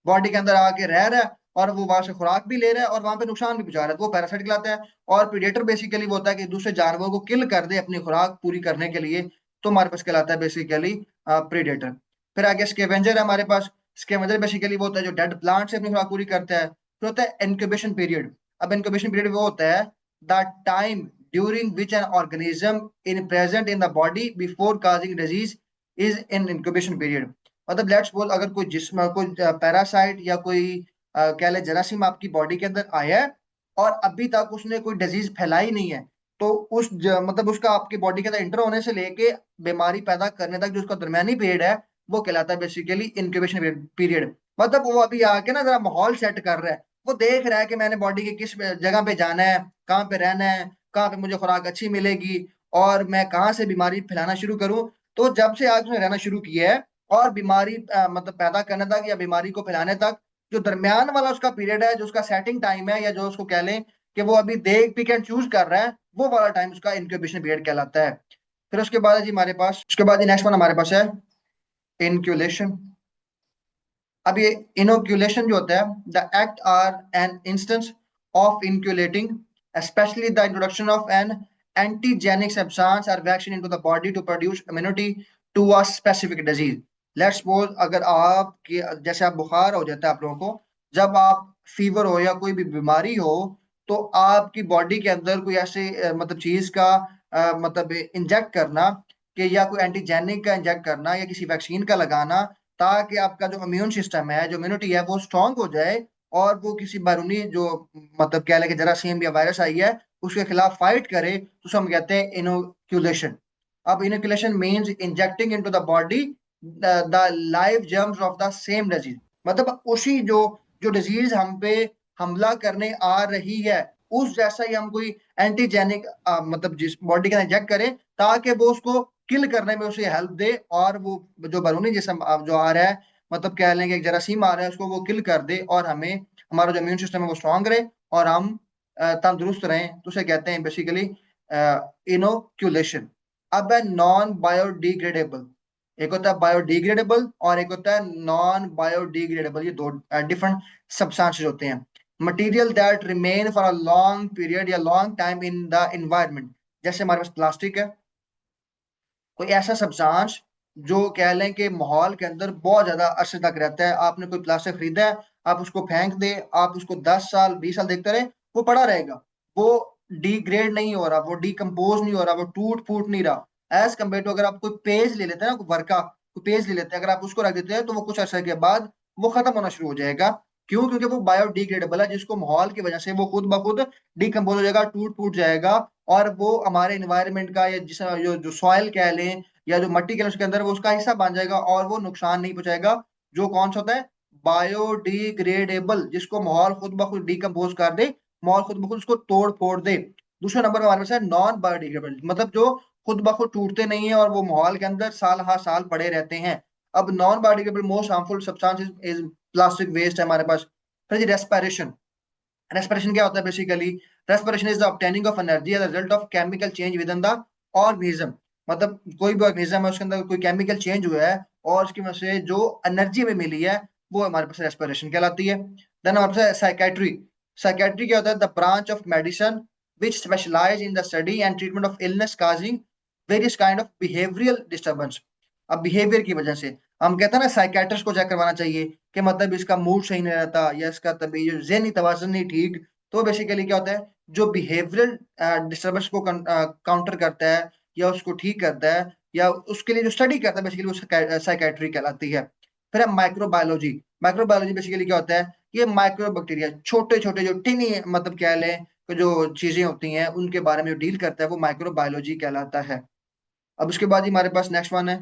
बॉडी के अंदर आके रह रहा है और वो वहां से खुराक भी ले रहा है और वहां पे नुकसान भी पहुंचा रहा है, तो वो पैरासाइट कहलाता है। और प्रीडेटर बेसिकली वो होता है कि दूसरे जानवर को किल कर दे अपनी खुराक पूरी करने के लिए, तो हमारे पास कहलाता है बेसिकली प्रीडेटर। फिर आगे स्केवेंजर है हमारे पास। स्केवेंजर बेसिकली वो होता है जो डेड प्लांट से अपनी खुराक पूरी करता है। फिर होता है इनक्यूबेशन पीरियड। अब इनक्यूबेशन पीरियड वो होता है the time during which an organism in present in the body before causing disease is in incubation period. मतलब लेट्स सपोज अगर कोई जिस्म, कोई पैरासाइट या कोई कह ले जरासीम आपकी बॉडी के अंदर आया है और अभी तक उसने कोई डिजीज फैलाई नहीं है, तो मतलब उसका आपकी बॉडी के अंदर इंटर होने से लेके बीमारी पैदा करने तक जो उसका दरमियानी पीरियड है वो कहलाता है बेसिकली इंक्यूबेशन पीरियड। मतलब वो अभी आके ना जरा माहौल सेट कर रहा है, वो देख रहा है कि मैंने बॉडी के किस जगह पे जाना है, कहाँ पे रहना है, कहाँ पे मुझे खुराक अच्छी मिलेगी, और मैं कहाँ से बीमारी फैलाना शुरू करूं। तो जब से आज उसने रहना शुरू किया है और बीमारी मतलब पैदा करने तक या बीमारी को फैलाने तक, जो दरमियान वाला उसका पीरियड है, जो उसका सेटिंग टाइम है, या जो उसको कह लें कि वो अभी देख पिक एंड चूज कर रहा है, वो वाला टाइम उसका इंक्यूबेशन पीरियड कहलाता है। फिर उसके बाद है जी हमारे पास, उसके बाद नेक्स्ट वन हमारे पास है इनक्यूलेशन। अब ये इनोक्यूलेशन जो होता है, the act or an instance of inoculating, specially the introduction of an antigenic substance और vaccine into the body to produce immunity to a specific disease. Let's suppose अगर आप जैसे आप बुखार हो जाता है आप लोगों को, जब आप फीवर हो या कोई भी बीमारी हो, तो आपकी बॉडी के अंदर कोई ऐसे मतलब चीज का मतलब इंजेक्ट करना, कि या कोई एंटीजेनिक का इंजेक्ट करना या किसी वैक्सीन का लगाना, ताकि आपका जो इम्यून सिस्टम है, जो इम्यूनिटी है, वो स्ट्रांग हो जाए और वो किसी बैरूनी जो मतलब क्या लगे जरासीम या वायरस आई है उसके खिलाफ फाइट करे, तो उसे हम कहते हैं इनोक्यूलेशन। अब inoculation means injecting into the body the live germs of the same disease, मतलब उसी जो जो डिजीज हम पे हमला करने आ रही है उस जैसा ही हम कोई एंटीजेनिक मतलब जिस बॉडी के अंदर इंजेक्ट करें ताकि वो उसको किल करने में उसे हेल्प दे, और वो जो बैरूनी जिस्म जो आ रहा है, मतलब कह लें कि एक जरासीम आ रहा है, उसको वो किल कर दे, और हमें हमारा जो इम्यून सिस्टम है वो स्ट्रांग रहे और हम तंदुरुस्त रहें। तो उसे कहते हैं बेसिकली इनोक्यूलेशन। अब है नॉन बायोडिग्रेडेबल। एक होता है बायोडिग्रेडेबल और एक होता है नॉन बायोडिग्रेडेबल। ये दो डिफरेंट सब्सटेंसेस होते हैं। Material that remain for a long period या long time in the environment. जैसे हमारे पास प्लास्टिक है, कोई ऐसा सब्सटेंस जो कह लें कि माहौल के अंदर बहुत ज्यादा अरसे तक रहता है। आपने कोई प्लास्टिक खरीदा है, आप उसको फेंक दे, आप उसको 10 साल 20 साल देखते रहे, वो पड़ा रहेगा। वो डिग्रेड नहीं हो रहा, वो डिकम्पोज नहीं हो रहा, वो टूट फूट नहीं रहा। एज कम्पेयर टू अगर आप कोई पेज ले लेते हैं ना, कोई वर्का कोई पेज ले लेते हैं, अगर आप उसको रख देते हैं तो वो कुछ अर्से के बाद वो खत्म होना शुरू हो जाएगा। क्यों? क्योंकि वो बायोडिग्रेडेबल है, जिसको माहौल की वजह से वो खुद ब खुद डिकम्पोज हो जाएगा, टूट फूट जाएगा, और वो हमारे एनवायरनमेंट का या जिस जो सॉइल कह लें या जो मट्टी कह लें उसके अंदर वो उसका हिस्सा बन जाएगा, और वो नुकसान नहीं पहुंचाएगा। जो कौन सा होता है? बायोडिग्रेडेबल, जिसको माहौल खुद ब खुद डिकम्पोज कर दे, माहौल खुद ब खुद उसको तोड़ फोड़ दे। दूसरे नंबर पर हमारे पास है नॉन बायोडिग्रेडेबल, मतलब जो खुद ब खुद टूटते नहीं है और वो माहौल के अंदर साल हर साल पड़े रहते हैं। अब non biodegradable most harmful substance is plastic waste है हमारे पास। फिर जी रेस्पिरेशन। रेस्पिरेशन क्या होता है basically? Respiration is the obtaining of energy as a result of chemical change within the organism. मतलब कोई भी ऑर्गेनिज्म है उसके अंदर कोई केमिकल चेंज हुआ है और उसकी वजह से जो एनर्जी में मिली है वो हमारे पास रेस्पिरेशन कहलाती है। देन हमारे पास साइकेट्री। साइकेट्री क्या होता है? The branch of medicine which specialise in the study and treatment of illness causing various kind of behavioural disturbance. अब बिहेवियर की वजह से हम कहते हैं ना साइकेट्रिस्ट को चेक करवाना चाहिए कि मतलब इसका मूड सही नहीं रहता या इसका तभी ज़हनी तवाज़ुन नहीं ठीक। तो बेसिकली क्या होता है? जो बिहेवियरल डिस्टर्बेंस को काउंटर करता है या उसको ठीक करता है या उसके लिए जो स्टडी करता है बेसिकली वो साइकेट्री कहलाती है। फिर है माइक्रोबायोलॉजी। माइक्रोबायोलॉजी बेसिकली क्या होता है? ये माइक्रो बैक्टीरिया, छोटे छोटे जो टिनी मतलब कह लें कि जो चीजें होती हैं उनके बारे में जो डील करता है वो माइक्रोबायोलॉजी कहलाता है। अब उसके बाद ही हमारे पास नेक्स्ट वन है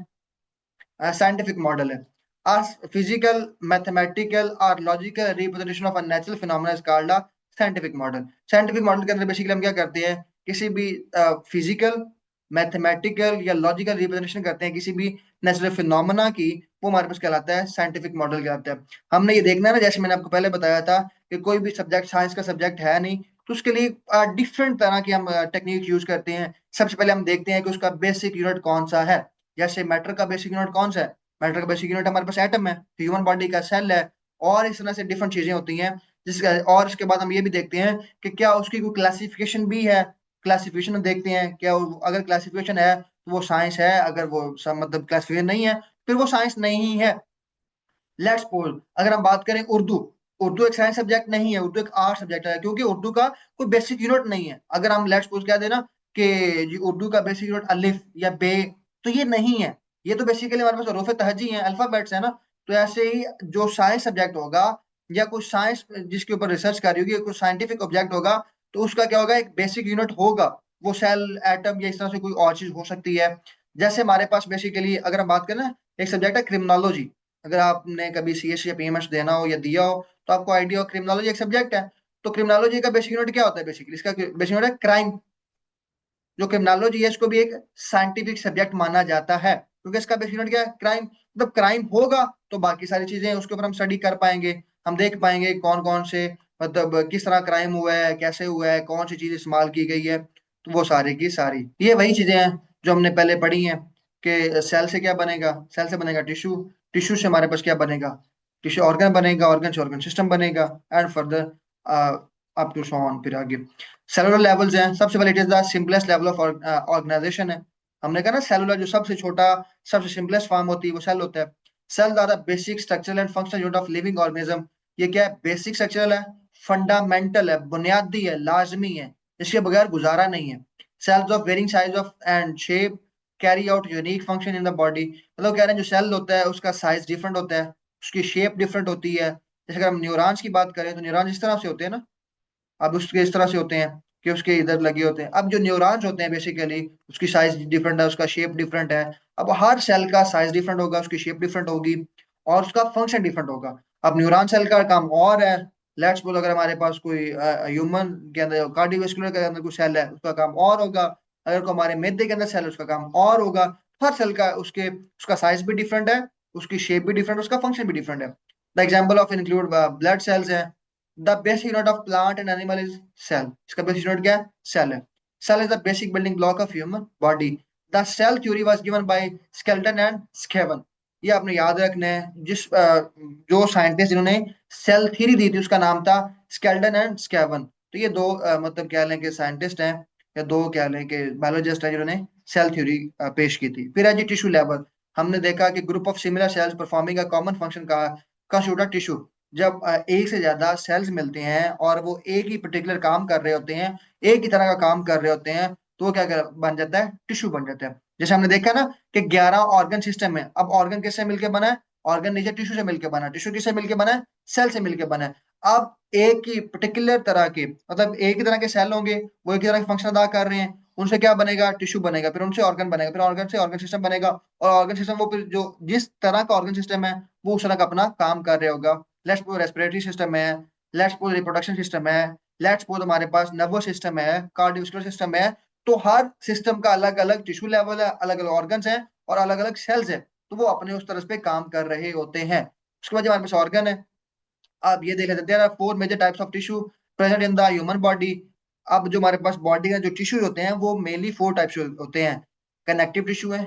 साइंटिफिक मॉडल है। फिजिकल मैथमेटिकल और logical representation of a natural phenomena is called a scientific model. Scientific model के अंदर बेसिकली हम क्या करते हैं? किसी भी फिजिकल मैथमेटिकल या लॉजिकल रिप्रेजेंटेशन करते हैं किसी भी नेचुरल फिनोमेना की, वो हमारे पास कहलाता है साइंटिफिक मॉडल कहलाता है। हमने ये देखना है ना, जैसे मैंने आपको पहले बताया था कि कोई भी सब्जेक्ट साइंस का सब्जेक्ट है नहीं, तो उसके लिए डिफरेंट तरह की हम टेक्निक यूज करते हैं। सबसे पहले हम देखते हैं कि उसका बेसिक यूनिट कौन सा है। जैसे मैटर का बेसिक यूनिट कौन सा है? मैटर का बेसिक यूनिट हमारे पास एटम है, ह्यूमन बॉडी का सेल है, और इस तरह से डिफरेंट चीजें होती हैं। जिसका और इसके बाद हम ये भी देखते हैं कि क्या उसकी कोई क्लासिफिकेशन भी है। क्लासिफिकेशन देखते हैं क्या अगर क्लासिफिकेशन है तो वो साइंस है, अगर वो मतलब क्लासिफिकेशन नहीं है फिर वो साइंस नहीं है। लेट्स सपोज अगर हम बात करें उर्दू। उर्दू एक साइंस सब्जेक्ट नहीं है, उर्दू एक आर्ट सब्जेक्ट है, क्योंकि उर्दू का कोई बेसिक यूनिट नहीं है। अगर हम लेट्स सपोज कह देना कि जी उर्दू का बेसिक यूनिट अलिफ या बे, तो ये नहीं है। ये तो बेसिकली हमारे पास हरूफ तहजी है, अल्फाबेट्स है ना। तो ऐसे ही जो साइंस सब्जेक्ट होगा या कोई साइंस जिसके ऊपर रिसर्च कर रही होगी, कोई साइंटिफिक ऑब्जेक्ट होगा, तो उसका क्या होगा? एक बेसिक यूनिट होगा। वो सेल एटम या इस तरह से कोई और चीज हो सकती है। जैसे हमारे पास बेसिकली अगर हम बात करें ना, एक सब्जेक्ट है क्रिमिनोलॉजी। अगर आपने कभी सीएस या पीएमएस देना हो या दिया हो तो आपको आइडिया हो क्रिमिनोलॉजी एक सब्जेक्ट है। तो क्रिमिनोलॉजी का बेसिक यूनिट क्या होता है? बेसिकली इसका बेसिक यूनिट है क्राइम। जो क्रिमिनोलॉजी है इसको भी एक साइंटिफिक सब्जेक्ट माना जाता है, क्योंकि इसका बेसिक यूनिट क्या है? क्राइम। मतलब क्राइम होगा तो बाकी सारी चीजें उसके ऊपर हम स्टडी कर पाएंगे, हम देख पाएंगे कौन कौन से मतलब किस तरह क्राइम हुआ है, कैसे हुआ है, कौन सी चीज इस्तेमाल की गई है। तो वो सारी की सारी ये वही चीजें हैं जो हमने पहले पढ़ी हैं कि सेल से क्या बनेगा? सेल से बनेगा टिश्यू, टिश्यू से हमारे पास क्या बनेगा? टिश्यू ऑर्गन बनेगा, ऑर्गन से ऑर्गन सिस्टम बनेगा, and further up to so on. फिर आगे सेलुलर लेवल्स हैं। सबसे पहले it is the simplest level of organisation है। हमने कहा ना सेलुलर जो सबसे छोटा सबसे सिंपलेस्ट फॉर्म होती है वो सेल होता है। Cell are the basic structural and functional unit of living organism. ये क्या है? बेसिक स्ट्रक्चरल है, फंडामेंटल है, बुनियादी है, लाजमी है, इसके बगैर गुजारा नहीं है। Cells of varying size of and shape carry out unique function in the body. मतलब कह रहे हैं जो सेल होता है उसका साइज डिफरेंट होता है, उसकी शेप डिफरेंट होती है। जैसे अगर हम न्यूरॉन्स की बात करें तो न्यूरॉन्स इस तरह से होते हैं ना, अब उसके इस तरह से होते हैं कि उसके इधर लगे होते हैं। अब जो न्यूरॉन्स होते हैं बेसिकली उसकी साइज डिफरेंट है, उसका शेप डिफरेंट है। अब हर सेल का साइज डिफरेंट होगा, उसकी शेप डिफरेंट होगी और उसका फंक्शन डिफरेंट होगा। अब न्यूरॉन सेल का काम और है। लेट्स बोल अगर हमारे पास कोई ह्यूमन के अंदर कार्डियोवास्कुलर के अंदर कोई सेल है उसका काम और होगा, अगर को हमारे मैदे के अंदर सेल है उसका काम और होगा। हर सेल का उसका साइज भी डिफरेंट है, उसकी शेप भी डिफरेंट, उसका फंक्शन भी डिफरेंट है। The example of include blood cells है। The basic unit of plant and animal is cell. इसका बेसिक यूनिट क्या है? सेल है। Cell is the basic building block of human body. The cell theory was given by Schleiden and Schwann. ये आपने याद रखना है। जो साइंटिस्ट जिन्होंने सेल थ्योरी दी थी उसका नाम था स्केल्टन एंड स्केवन। तो ये दो मतलब क्या लें कि साइंटिस्ट हैं, या दो क्या लें कि बायोलॉजिस्ट हैं जिन्होंने सेल थ्योरी पेश की थी। फिर है जी टिश्यू लेवल। हमने देखा कि group of similar sales performing a common function का कंस्टिट्यूट टिश्यू। जब एक से ज्यादा सेल्स मिलते हैं और वो एक ही पर्टिकुलर काम कर रहे होते हैं, एक ही तरह का काम कर रहे होते हैं, तो वो बन जाता है? टिश्यू बन जाता है। जैसे हमने देखा ना कि 11 ऑर्गन सिस्टम है। अब ऑर्गन किससे मिलकर बना है? ऑर्गन नीचे टिश्यू से मिलकर बना है। टिश्यू किससे मिलकर बना है? सेल से मिलकर बना है। अब एक ही पर्टिकुलर तरह के, मतलब एक ही तरह के सेल होंगे, वो एक ही तरह के फंक्शन अदा कर रहे हैं, उनसे क्या बनेगा? टिश्यू बनेगा। फिर उनसे ऑर्गन बनेगा, फिर ऑर्गन से ऑर्गन सिस्टम बनेगा, और ऑर्गन सिस्टम वो फिर जो जिस तरह का ऑर्गन सिस्टम है वो उस तरह का अपना काम कर रहा होगा। लेट्स सपोज रेस्पिरेटरी सिस्टम है, लेट्स सपोज रिप्रोडक्शन सिस्टम है, लेट्स सपोज हमारे पास नर्वस सिस्टम है, कार्डियोवास्कुलर सिस्टम है। तो हर सिस्टम का अलग अलग टिश्यू लेवल है, अलग अलग ऑर्गन्स हैं और अलग अलग सेल्स है। तो वो अपने उस तरह पे काम कर रहे होते हैं। उसके बाद हमारे पास ऑर्गन है। अब ये देख लेते हैं, there are 4 major types of tissue present in the human body. अब जो हमारे पास बॉडी का जो टिश्यू होते हैं वो मेनली 4 टाइप्स होते हैं। कनेक्टिव टिश्यू है,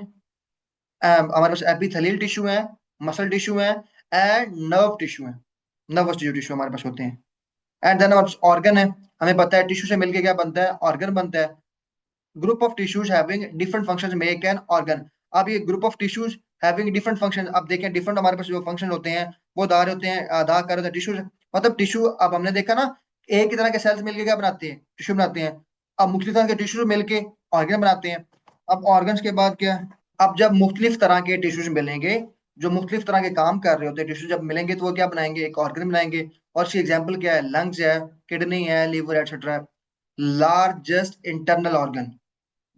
हमारे पास एपिथेलियल टिश्यू है, मसल टिश्यू है, एंड नर्व टिश्यू है। नर्वस टिश्यू हमारे पास होते हैं। एंड देन हमारे पास ऑर्गन है। हमें पता है टिश्यू से मिलके क्या बनता है? ऑर्गन बनता है। Group of tissues having different functions make an organ. अब ये group of tissues having different function, अब देखें डिफरेंट हमारे पास जो फंक्शन होते हैं वो अदा होते हैं, अदा कर रहे होते हैं टिश्यूज। मतलब टिश्यू, अब हमने देखा ना, एक ही तरह के सेल्स मिलके क्या बनाते हैं? टिश्यू बनाते हैं। अब मुख्तलिफ तरह के टिश्यू मिलके ऑर्गन बनाते हैं। अब ऑर्गन्स के बाद क्या? अब जब मुख्तलिफ तरह के टिश्यूज मिलेंगे, जो मुख्तलिफ तरह के काम कर रहे होते हैं टिश्यू जब मिलेंगे, तो वो क्या बनाएंगे? एक ऑर्गन बनाएंगे। और इसकी एग्जाम्पल क्या है? लंग्स है, किडनी है, liver etcetera. Largest internal organ,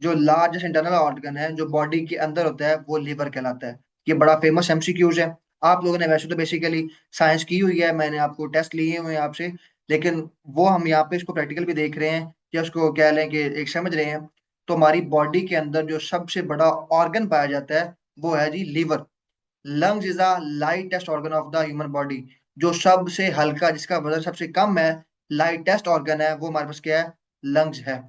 जो लार्जेस्ट इंटरनल ऑर्गन है जो बॉडी के अंदर होता है, वो लीवर कहलाता है। ये बड़ा फेमस एमसीक्यूज है। आप लोगों ने वैसे तो बेसिकली साइंस की हुई है, मैंने आपको टेस्ट लिए हुए हैं आपसे, लेकिन वो हम यहाँ पे इसको प्रैक्टिकल भी देख रहे हैं, या उसको कह लें कि एक समझ रहे हैं। तो हमारी बॉडी के अंदर जो सबसे बड़ा ऑर्गन पाया जाता है वो है जी liver. Lungs is the lightest organ of the human body. जो सबसे हल्का, जिसका वजन सबसे कम है, लाइटेस्ट ऑर्गन है, वो हमारे पास क्या है? लंग्स है।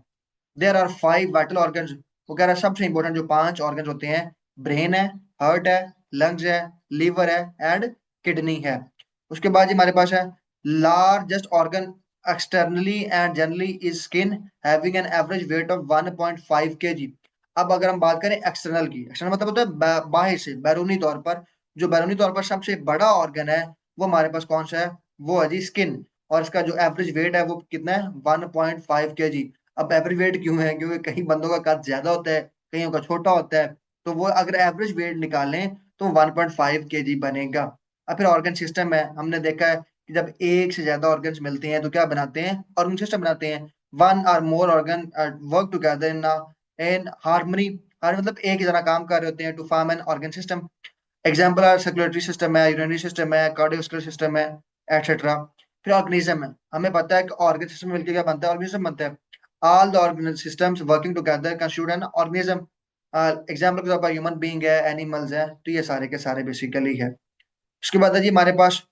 There are 5 vital organs. वो कह रहा है सबसे इंपॉर्टेंट जो 5 ऑर्गन्स होते हैं, ब्रेन है, हार्ट है, लंग्स है, लीवर है, एंड किडनी है। उसके बाद हमारे पास है largest organ externally and generally is skin, having an average weight of 1.5 kg। अब अगर हम बात करें एक्सटर्नल की, एक्सटर्नल मतलब होता है बाहर से, बैरूनी तौर पर। जो बैरूनी तौर पर सबसे बड़ा ऑर्गन है वो हमारे पास कौन सा है? वो है जी स्किन। और इसका जो एवरेज वेट है वो कितना है? 1.5 kg। अब एवरेज वेट क्यों है? क्योंकि कई बंदों का कद ज्यादा होता है, कईयों का छोटा होता है। तो वो अगर एवरेज वेट निकालें तो 1.5 kg बनेगा। अब फिर ऑर्गन सिस्टम है। हमने देखा है कि जब एक से ज्यादा ऑर्गन्स मिलते हैं तो क्या बनाते हैं? ऑर्गन सिस्टम बनाते हैं। वन और more organ work together in harmony. Harmony मतलब एक ही तरह काम कर रहे होते हैं, to form an organ system. Example are circulatory system है, यूरिनरी सिस्टम है, कार्डियोवास्कुलर सिस्टम है, एटसेट्रा। फिर ऑर्गेनिज्म है। हमें पता है कि ऑर्गन सिस्टम मिलकर क्या बनता है? ऑर्गेनिज्म बनता है। All the organ systems working together constitute an organism. Example के तौर पर ह्यूमन बीइंग है, एनिमल्स है, तो ये सारे के सारे बेसिकली है। उसके बाद है जी हमारे पास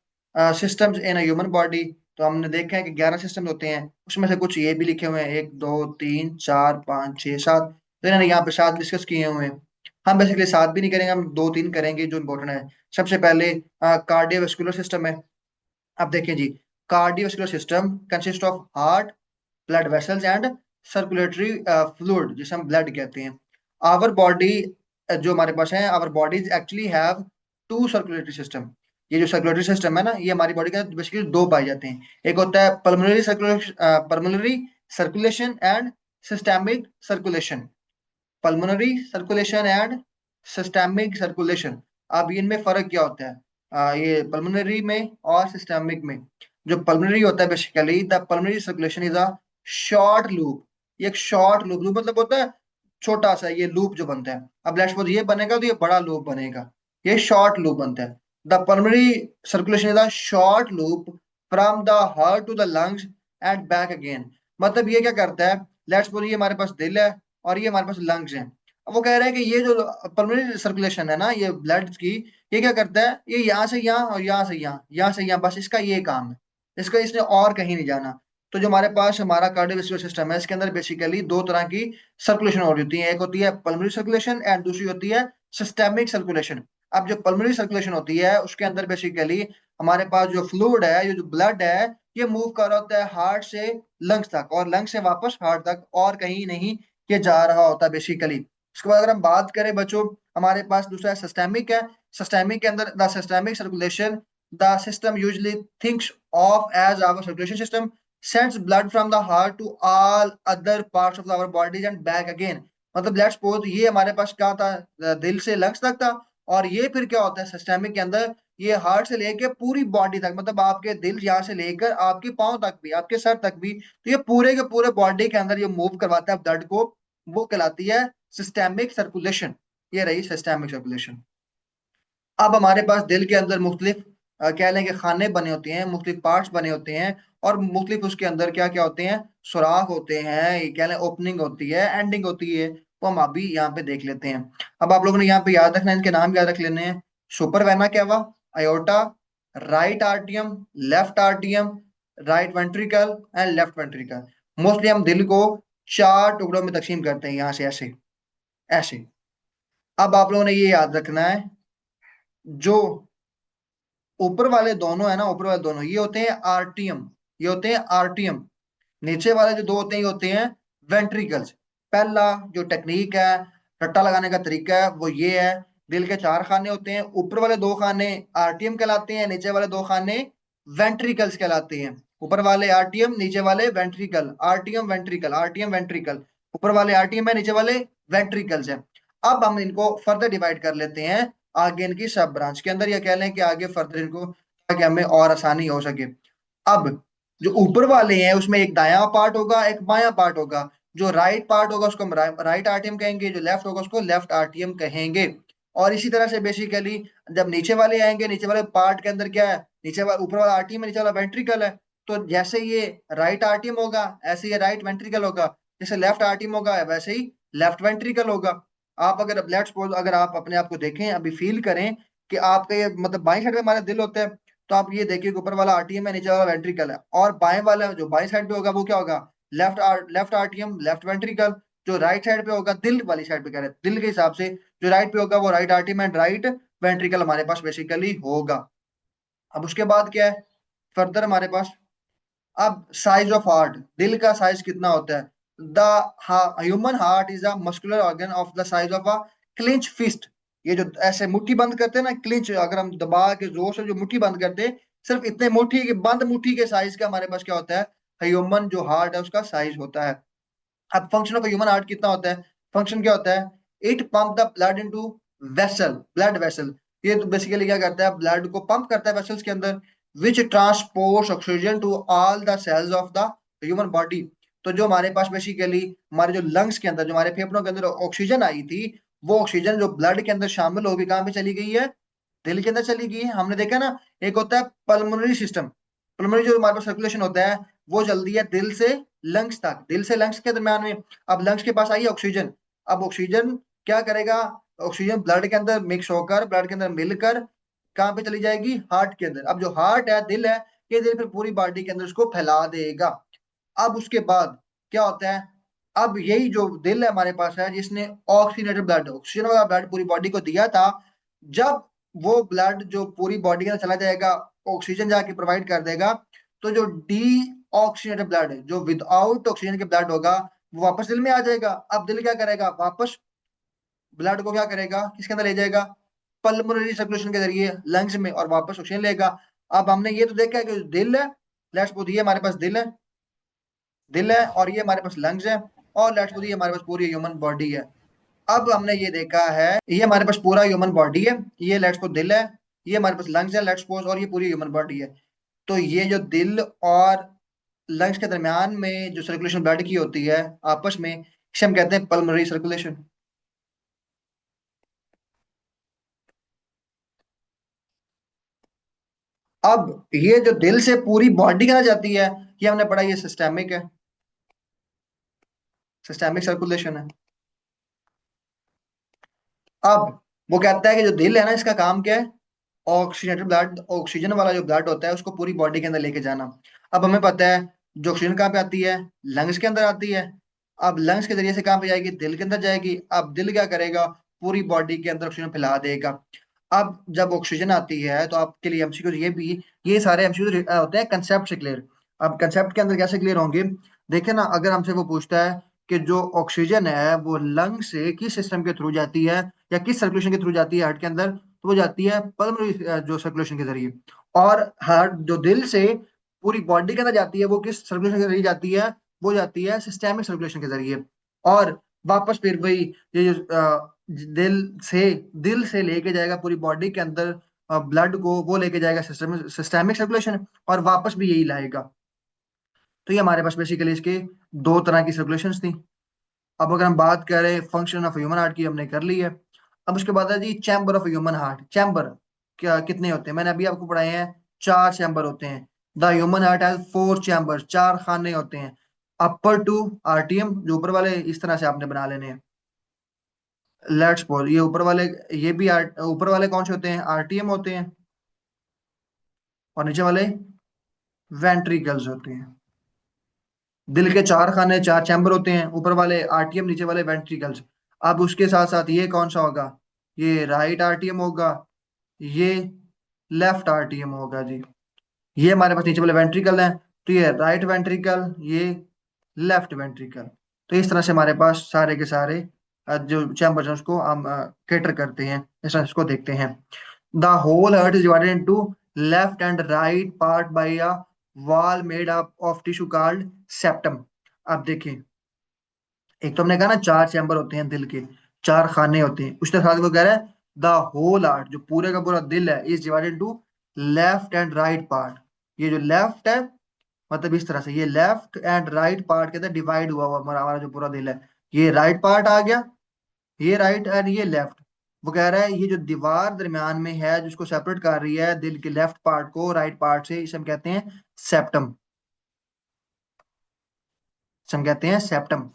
सिस्टम्स इन ह्यूमन बॉडी। तो हमने देखा है कि 11 सिस्टम होते हैं, उसमें से कुछ ये भी लिखे हुए हैं, 1 2 3 4 5 6 7। तो इन्होंने यहाँ पे 7 डिस्कस किए हुए हैं। हम बेसिकली 7 भी नहीं करेंगे, हम 2 3 करेंगे जो इंपॉर्टेंट है। सबसे पहले कार्डियोवास्कुलर सिस्टम है। अब देखें जी, cardiovascular system consist of heart, blood vessels and circulatory fluid, जिसे हम ब्लड कहते हैं। आवर बॉडी, जो हमारे पास है, our bodies actually have 2 circulatory system. ये जो सर्कुलेटरी सिस्टम है ना, ये हमारी बॉडी के अंदर बेसिकली 2 पाए जाते हैं। एक होता है pulmonary circulation and systemic circulation. Pulmonary circulation and systemic circulation. अब इनमें फर्क क्या होता है? ये पल्मोनरी में और सिस्टेमिक में। जो पल्मोनरी होता है, basically the pulmonary circulation is a short loop. ये एक शॉर्ट लूप, लूप मतलब होता है छोटा सा, ये लूप जो बनता है। अब लेट्स सपोज ये बनेगा तो ये बड़ा लूप बनेगा, ये शॉर्ट लूप बनता है। The pulmonary circulation is a short loop from the heart to the lungs and back again. मतलब ये क्या करता है? लेट्स सपोज ये हमारे पास दिल है और ये हमारे पास लंग्स हैं। वो कह रहे हैं कि ये जो पल्मोनरी सर्कुलेशन है ना, ये ब्लड की, ये क्या करता है, ये यहाँ से यहाँ और यहाँ से यहाँ, यहाँ से यहाँ, बस इसका ये काम है, इसका इसने और कहीं नहीं जाना। तो जो हमारे पास हमारा कार्डियोवैस्कुलर सिस्टम है, इसके अंदर बेसिकली दो तरह की सर्कुलेशन हो रही होती है, एक होती है पल्मोनरी सर्कुलेशन एंड दूसरी होती है सिस्टेमिक सर्कुलेशन। अब जो पल्मोनरी सर्कुलेशन होती है उसके अंदर बेसिकली हमारे पास जो फ्लूइड है, ये जो ब्लड है, ये मूव कर रहा होता है हार्ट से लंग्स तक और लंग्स से वापस हार्ट तक, और कहीं नहीं ये जा रहा होता बेसिकली। उसके बाद अगर हम बात करें बच्चों, हमारे पास दूसरा सिस्टेमिक है। सिस्टेमिक के अंदर the systemic circulation, the system usually thinks of as our circulation system, sends blood from the heart to all other parts of our bodies and back again। मतलब लेट्स सपोज ये हमारे पास क्या था, दिल से लंग्स तक था, और ये फिर क्या होता है सिस्टेमिक के अंदर, ये हार्ट से लेके पूरी बॉडी तक, मतलब आपके दिल यहाँ से लेकर आपके पांव तक भी, आपके सर तक भी, तो ये पूरे के पूरे बॉडी के अंदर ये मूव करवाता है ब्लड को, वो कहलाती है सिस्टेमिक सर्कुलेशन। ये रही सिस्टेमिक सर्कुलेशन। अब हमारे पास दिल के अंदर मुख्तलिफ कह लें कि खाने बने होते हैं, मुख्तलिफ पार्ट्स बने होते हैं, और मुख्तलिफ उसके अंदर क्या क्या होते हैं, सुराख होते हैं, ये कह लें ओपनिंग होती है, एंडिंग होती है, वो हम अभी यहाँ पे देख लेते हैं। अब आप लोगों ने यहाँ पे याद रखना है, इनके नाम याद रख लेने हैं। सुपर वेना क्या हुआ, aorta, right आर्टियम, left आर्टियम, right ventricle and left ventricle. Mostly हम दिल को चार टुकड़ों में तकसीम करते हैं, यहाँ से ऐसे ऐसे। अब आप लोगों ने ये याद रखना है, जो ऊपर वाले दोनों है ना, ऊपर वाले दोनों ये होते हैं आर्टियम, ये होते हैं आर्टियम। नीचे वाले जो दो होते हैं ये होते हैं वेंट्रिकल्स। पहला जो टेक्निक है, रट्टा लगाने का तरीका है, वो ये है, दिल के चार खाने होते हैं, ऊपर वाले दो खाने आर्टियम कहलाते हैं, नीचे वाले दो खाने वेंट्रिकल्स कहलाते हैं। ऊपर वाले आर्टियम, नीचे वाले वेंट्रिकल, आर्टियम वेंट्रिकल, आर्टियम वेंट्रिकल। ऊपर वाले आर्टियम है, नीचे वाले वेंट्रिकल्स है। अब हम इनको फर्दर डिवाइड कर लेते हैं आगे इनकी सब ब्रांच के अंदर, या कह लें कि आगे फर्दर इनको, ताकि हमें और आसानी हो सके। अब जो ऊपर वाले हैं उसमें एक दायां पार्ट होगा, एक बायां पार्ट होगा। जो राइट पार्ट होगा उसको हम राइट आर्टियम कहेंगे, जो लेफ्ट होगा उसको लेफ्ट आर्टियम कहेंगे। और इसी तरह से बेसिकली जब नीचे वाले आएंगे, नीचे वाले पार्ट के अंदर क्या है, नीचे वाला ऊपर वाला आर्टियम है, नीचे वाला वेंट्रिकल है। तो जैसे ये राइट आर्टियम होगा ऐसे ये राइट वेंट्रिकल होगा, जैसे लेफ्ट आर्टियम होगा वैसे ही लेफ्ट वेंट्रिकल होगा। आप अगर लेट्स सपोज अगर आप अपने आप को देखें, अभी फील करें कि आपका ये मतलब बाईं साइड में हमारा दिल होता है, तो आप ये देखिए कि ऊपर वाला आर्टियम है, नीचे वाला वेंट्रिकल है, और बाएं वाला जो बाएं साइड पे होगा वो क्या होगा, लेफ्ट आर्टियम, लेफ्ट वेंट्रिकल। जो राइट साइड पे होगा, दिल वाली साइड पे कह रहे हैं, दिल के हिसाब से जो राइट पे होगा वो राइट आर्टियम एंड राइट वेंट्रिकल हमारे पास बेसिकली होगा। अब उसके बाद क्या है फर्दर हमारे पास, अब साइज ऑफ हार्ट, दिल का साइज कितना होता है। The human heart is a muscular organ of the size of a clench fist. ये जो ऐसे मुट्ठी बंद करते हैं ना, क्लिंच, अगर हम दबा के जोर से जो मुट्ठी बंद करते हैं, सिर्फ इतने मुट्ठी के बंद मुट्ठी के साइज का हमारे पास क्या होता है, ह्यूमन जो हार्ट है उसका साइज होता है। अब फंक्शन ऑफ ह्यूमन हार्ट कितना होता है, फंक्शन क्या होता है, it pump the blood into vessel, blood vessel. ये तो बेसिकली क्या करता है, ब्लड को पंप करता है वेसल्स के अंदर, which transports oxygen to all the cells of the human body. तो जो हमारे पास बेसिकली हमारे जो लंग्स के अंदर, जो हमारे फेफड़ों के अंदर ऑक्सीजन आई थी, वो ऑक्सीजन जो ब्लड के अंदर शामिल होगी कहाँ पे चली गई है, दिल के अंदर चली गई है। हमने देखा ना, एक होता है पल्मोनरी सिस्टम, पल्मोनरी जो हमारे पास सर्कुलेशन होता है वो जल्दी है दिल से लंग्स तक, दिल से लंग्स के दरम्यान में। अब लंग्स के पास आई ऑक्सीजन, अब ऑक्सीजन क्या करेगा, ऑक्सीजन ब्लड के अंदर मिक्स होकर, ब्लड के अंदर मिलकर कहाँ पे चली जाएगी, हार्ट के अंदर। अब जो हार्ट है, दिल है, ये दिल फिर पूरी बॉडी के अंदर उसको फैला देगा। अब उसके बाद क्या होता है, अब यही जो दिल है हमारे पास है, जिसने ऑक्सीजनेटेड ब्लड, ऑक्सीजन वाला ब्लड पूरी बॉडी को दिया था, जब वो ब्लड जो पूरी बॉडी के अंदर चला जाएगा, ऑक्सीजन जाके प्रोवाइड कर देगा, तो जो डी ऑक्सीजनेटेड ब्लड है, जो विदाउट ऑक्सीजन के ब्लड होगा, वो वापस दिल में आ जाएगा। अब दिल क्या करेगा, वापस ब्लड को क्या करेगा, किसके अंदर ले जाएगा, पल्मोनरी सर्कुलेशन के जरिए लंग्स में, और वापस ऑक्सीजन लेगा। अब हमने ये तो देखा है कि दिल है, लेट्स सपोज ये हमारे पास दिल है, दिल है, और ये हमारे पास लंग्स है, और लेट्स सपोज ये हमारे पास पूरी ह्यूमन बॉडी है। अब हमने ये देखा है, ये हमारे पास पूरा ह्यूमन बॉडी है, ये लेट्स सपोज दिल है, ये हमारे पास लंग्स है लेट्स सपोज, और ये पूरी ह्यूमन बॉडी है। तो ये जो दिल और लंग्स के दरमियान में जो सर्कुलेशन ब्लड की होती है आपस में, इसे हम कहते हैं पल्मोनरी सर्कुलेशन। अब ये जो दिल से पूरी बॉडी कहाँ जाती है, ये हमने पढ़ा, ये सिस्टेमिक है, सिस्टेमिक सर्कुलेशन है। अब वो कहता है कि जो दिल है ना, इसका काम क्या है? ऑक्सीजनेटेड ब्लड, ऑक्सीजन वाला जो ब्लड होता है उसको पूरी बॉडी के अंदर लेके जाना। अब हमें पता है जो ऑक्सीजन कहाँ पे आती है? लंग्स के अंदर आती है। अब लंग्स के जरिए से कहाँ पे जाएगी? दिल के अंदर जाएगी। अब दिल क्या करेगा? पूरी बॉडी के अंदर ऑक्सीजन फैला देगा। अब जब ऑक्सीजन आती है तो आपके लिए एमसीक्यू ये भी, ये सारे एमसीक्यू होते हैं कंसेप्ट से क्लियर। अब कंसेप्ट के अंदर कैसे क्लियर होंगे? देखिए ना, अगर हमसे वो पूछता है कि जो ऑक्सीजन है वो लंग से किस सिस्टम के थ्रू जाती है या किस सर्कुलेशन के थ्रू जाती है हार्ट के अंदर, तो वो जाती है पल्मोनरी जो सर्कुलेशन के जरिए। और हार्ट जो दिल से पूरी बॉडी के अंदर जाती है वो किस सर्कुलेशन के जरिए जाती है? वो जाती है सिस्टेमिक सर्कुलेशन के जरिए। और वापस फिर वही, ये जो दिल से दिल से लेके जाएगा पूरी बॉडी के अंदर ब्लड को, वो लेके जाएगा सिस्टेमिक सर्कुलेशन, और वापस भी यही लाएगा। तो ये हमारे पास बेसिकली इसके दो तरह की सर्कुलेशंस थी। अब अगर हम बात करें फंक्शन ऑफ ह्यूमन हार्ट की, हमने कर ली है। अब उसके बाद है जी chamber of human heart. Chamber क्या कितने होते हैं? मैंने अभी आपको पढ़ाए हैं, 4 चैम्बर होते हैं। The human heart has 4 chamber, 4 खाने होते हैं। अपर टू आरटीएम, जो ऊपर वाले इस तरह से आपने बना लेने हैं। लेट्स सपोज ये ऊपर वाले, ये भी ऊपर वाले कौन से होते हैं? आरटीएम होते हैं। और नीचे वाले वेंट्रिकल्स होते हैं। दिल के 4 खाने, 4 चैम्बर होते हैं, ऊपर वाले आरटीएम, नीचे वाले वेंट्रिकल्स। अब उसके साथ साथ ये कौन सा होगा? ये राइट आरटीएम होगा, ये लेफ्ट आरटीएम होगा जी। ये हमारे पास नीचे वाले वेंट्रिकल हैं, तो ये राइट वेंट्रिकल, ये लेफ्ट वेंट्रिकल। तो इस तरह से हमारे पास सारे के सारे जो चैम्बर्स हैं उसको हम कैटर करते हैं, इस तरह से इसको देखते हैं। The whole heart is divided into left and right part by a wall made up of tissue called septum. अब देखिए, एक तो हमने कहा ना 4 चैम्बर होते हैं दिल के, 4 खाने होते हैं, उसके साथ वो कह रहा है द होल हार्ट, जो पूरे का पूरा दिल है, is divided to left and right part. ये जो लेफ्ट है, मतलब इस तरह से ये लेफ्ट एंड राइट पार्ट के अंदर डिवाइड हुआ हुआ हमारा हमारा जो पूरा दिल है। ये राइट पार्ट आ गया, ये राइट एंड ये लेफ्ट। वो कह रहा है ये जो दीवार दरमियान में है जिसको सेपरेट कर रही है दिल के लेफ्ट पार्ट को राइट पार्ट से, इसे हम कहते हैं सेप्टम। हम कहते हैं सेप्टम।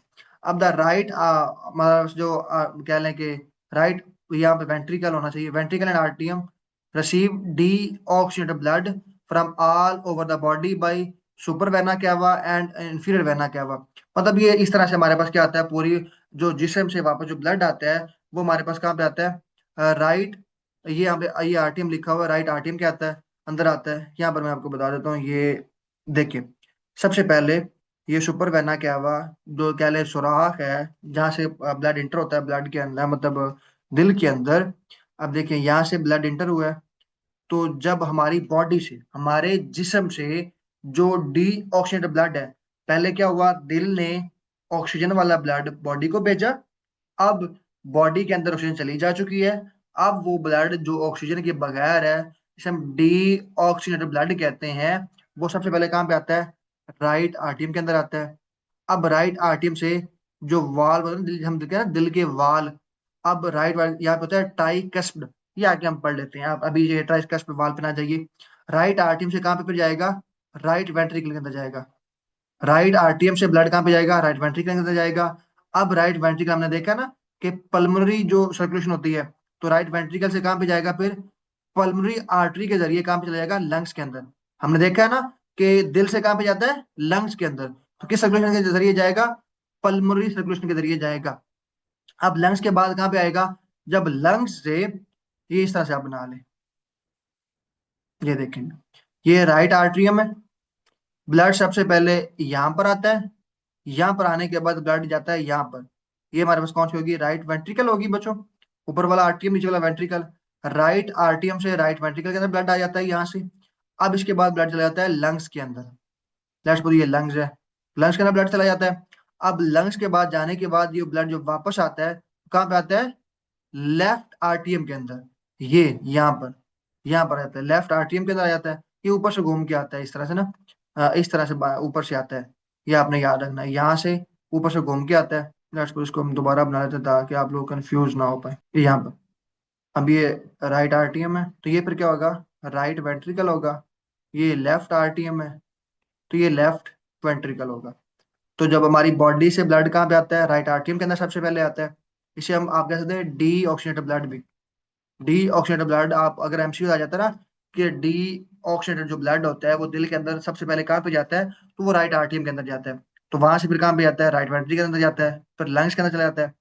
अब द राइट मतलब जो कह लें कि राइट, यहाँ पे वेंट्रिकल होना चाहिए। वेंट्रिकल एंड आर्टियम receive deoxygenated blood from all over the body by super vena cava and inferior vena cava. मतलब ये इस तरह से हमारे पास क्या आता है, पूरी जो जिस्म से वापस जो ब्लड आता है वो हमारे पास कहाँ पे आता है? राइट, ये यहाँ पे ये आर्टियम लिखा हुआ है, राइट आर्टियम क्या आता है? अंदर आता है। यहाँ पर मैं आपको बता देता हूँ, ये देखिए, सबसे पहले ये सुपर वेना कैवा, जो कह ले सुराख है जहाँ से ब्लड इंटर होता है ब्लड के अंदर, मतलब दिल के अंदर। अब देखिए यहाँ से ब्लड इंटर हुआ है, तो जब हमारी बॉडी से, हमारे जिस्म से जो डी ऑक्सीजनेटेड ब्लड है, पहले क्या हुआ, दिल ने ऑक्सीजन वाला ब्लड बॉडी को भेजा। अब बॉडी के अंदर ऑक्सीजन चली जा चुकी है। अब वो ब्लड जो ऑक्सीजन के बगैर है, जिसे हम डी ऑक्सीजनेटेड ब्लड कहते हैं, वो सबसे पहले कहाँ पे आता है? राइट आर्टियम के अंदर आता है। अब राइट आर्टियम से जो वाल, हम देखते हैं ना दिल के वाल, अब राइट वाल यहाँ पे होता है ट्राइकस्प। ये आके हम पढ़ लेते हैं, आप अभी ये ट्राइकस्प वाल पे ना जाइए। राइट आर्टियम से कहाँ पे फिर जाएगा? राइट वेंट्रिकल के अंदर जाएगा। राइट आर्टियम से ब्लड कहाँ पे जाएगा? राइट वेंट्रिकल के अंदर जाएगा। अब राइट वेंट्रिकल हमने देखा ना कि पल्मोनरी जो सर्कुलेशन होती है, तो राइट वेंट्रिकल से कहाँ पे जाएगा फिर? पल्मोनरी आर्टरी के जरिए कहाँ पे चला जाएगा? लंग्स के अंदर। हमने देखा है ना कि दिल से कहाँ पे जाता है? लंग्स के अंदर। तो किस सर्कुलेशन के जरिए जाएगा? पल्मोनरी सर्कुलेशन के जरिए जाएगा। अब लंग्स के बाद कहाँ पे आएगा? जब लंग्स से, ये इस तरह से आप बना लें, ये देखेंगे, ये राइट आर्टरियम है। ब्लड सबसे पहले यहाँ पर आता है, यहाँ पर आने के बाद ब्लड जाता है यहाँ पर। ये हमारे पास कौन सी होगी? राइट वेंट्रिकल होगी बच्चों। ऊपर वाला आर्टियम, नीचे वाला वेंट्रिकल। राइट आर्टियम से राइट वेंट्रिकल के अंदर ब्लड आ जाता है यहाँ से। अब इसके बाद ब्लड चला जाता है लंग्स के अंदर। लेट्स सपोज ये लंग्स है, लंग्स के अंदर ब्लड चला जाता है। अब लंग्स के बाद जाने के बाद ये ब्लड जो वापस आता है, कहाँ पे आता है? लेफ्ट आर्टियम के अंदर। ये यहाँ पर आता है, लेफ्ट आर्टियम के अंदर आ जाता है। ये ऊपर से घूम के आता है इस तरह से ना, इस तरह से ऊपर से आता है। ये आपने याद रखना है, यहाँ से ऊपर से घूम के आता है। लेट्स सपोज इसको हम दोबारा बना लेते हैं ताकि आप लोग कंफ्यूज ना हो पाए। ये यहाँ पर, अब ये राइट आर्टियम है, तो ये फिर क्या होगा? राइट वेंट्रिकल होगा। ये लेफ्ट आर्टियम है, तो ये लेफ्ट वेंट्रिकल होगा। तो जब हमारी बॉडी से ब्लड कहाँ पे आता है? राइट आर्टियम के अंदर सबसे पहले आता है। इसे हम आप कह सकते हैं डी ऑक्सीजनेटेड ब्लड भी। डी ऑक्सीजनेटेड ब्लड, आप अगर एमसीक्यू आ जाता है ना कि डी ऑक्सीजनेटेड जो ब्लड होता है वो दिल के अंदर सबसे पहले कहाँ पे जाता है, तो वो राइट आर्टरियम के अंदर जाता है। तो वहां से फिर कहाँ पे जाता है, राइट वेंट्रिकल के अंदर जाता है, फिर लंग्स के अंदर चला जाता है।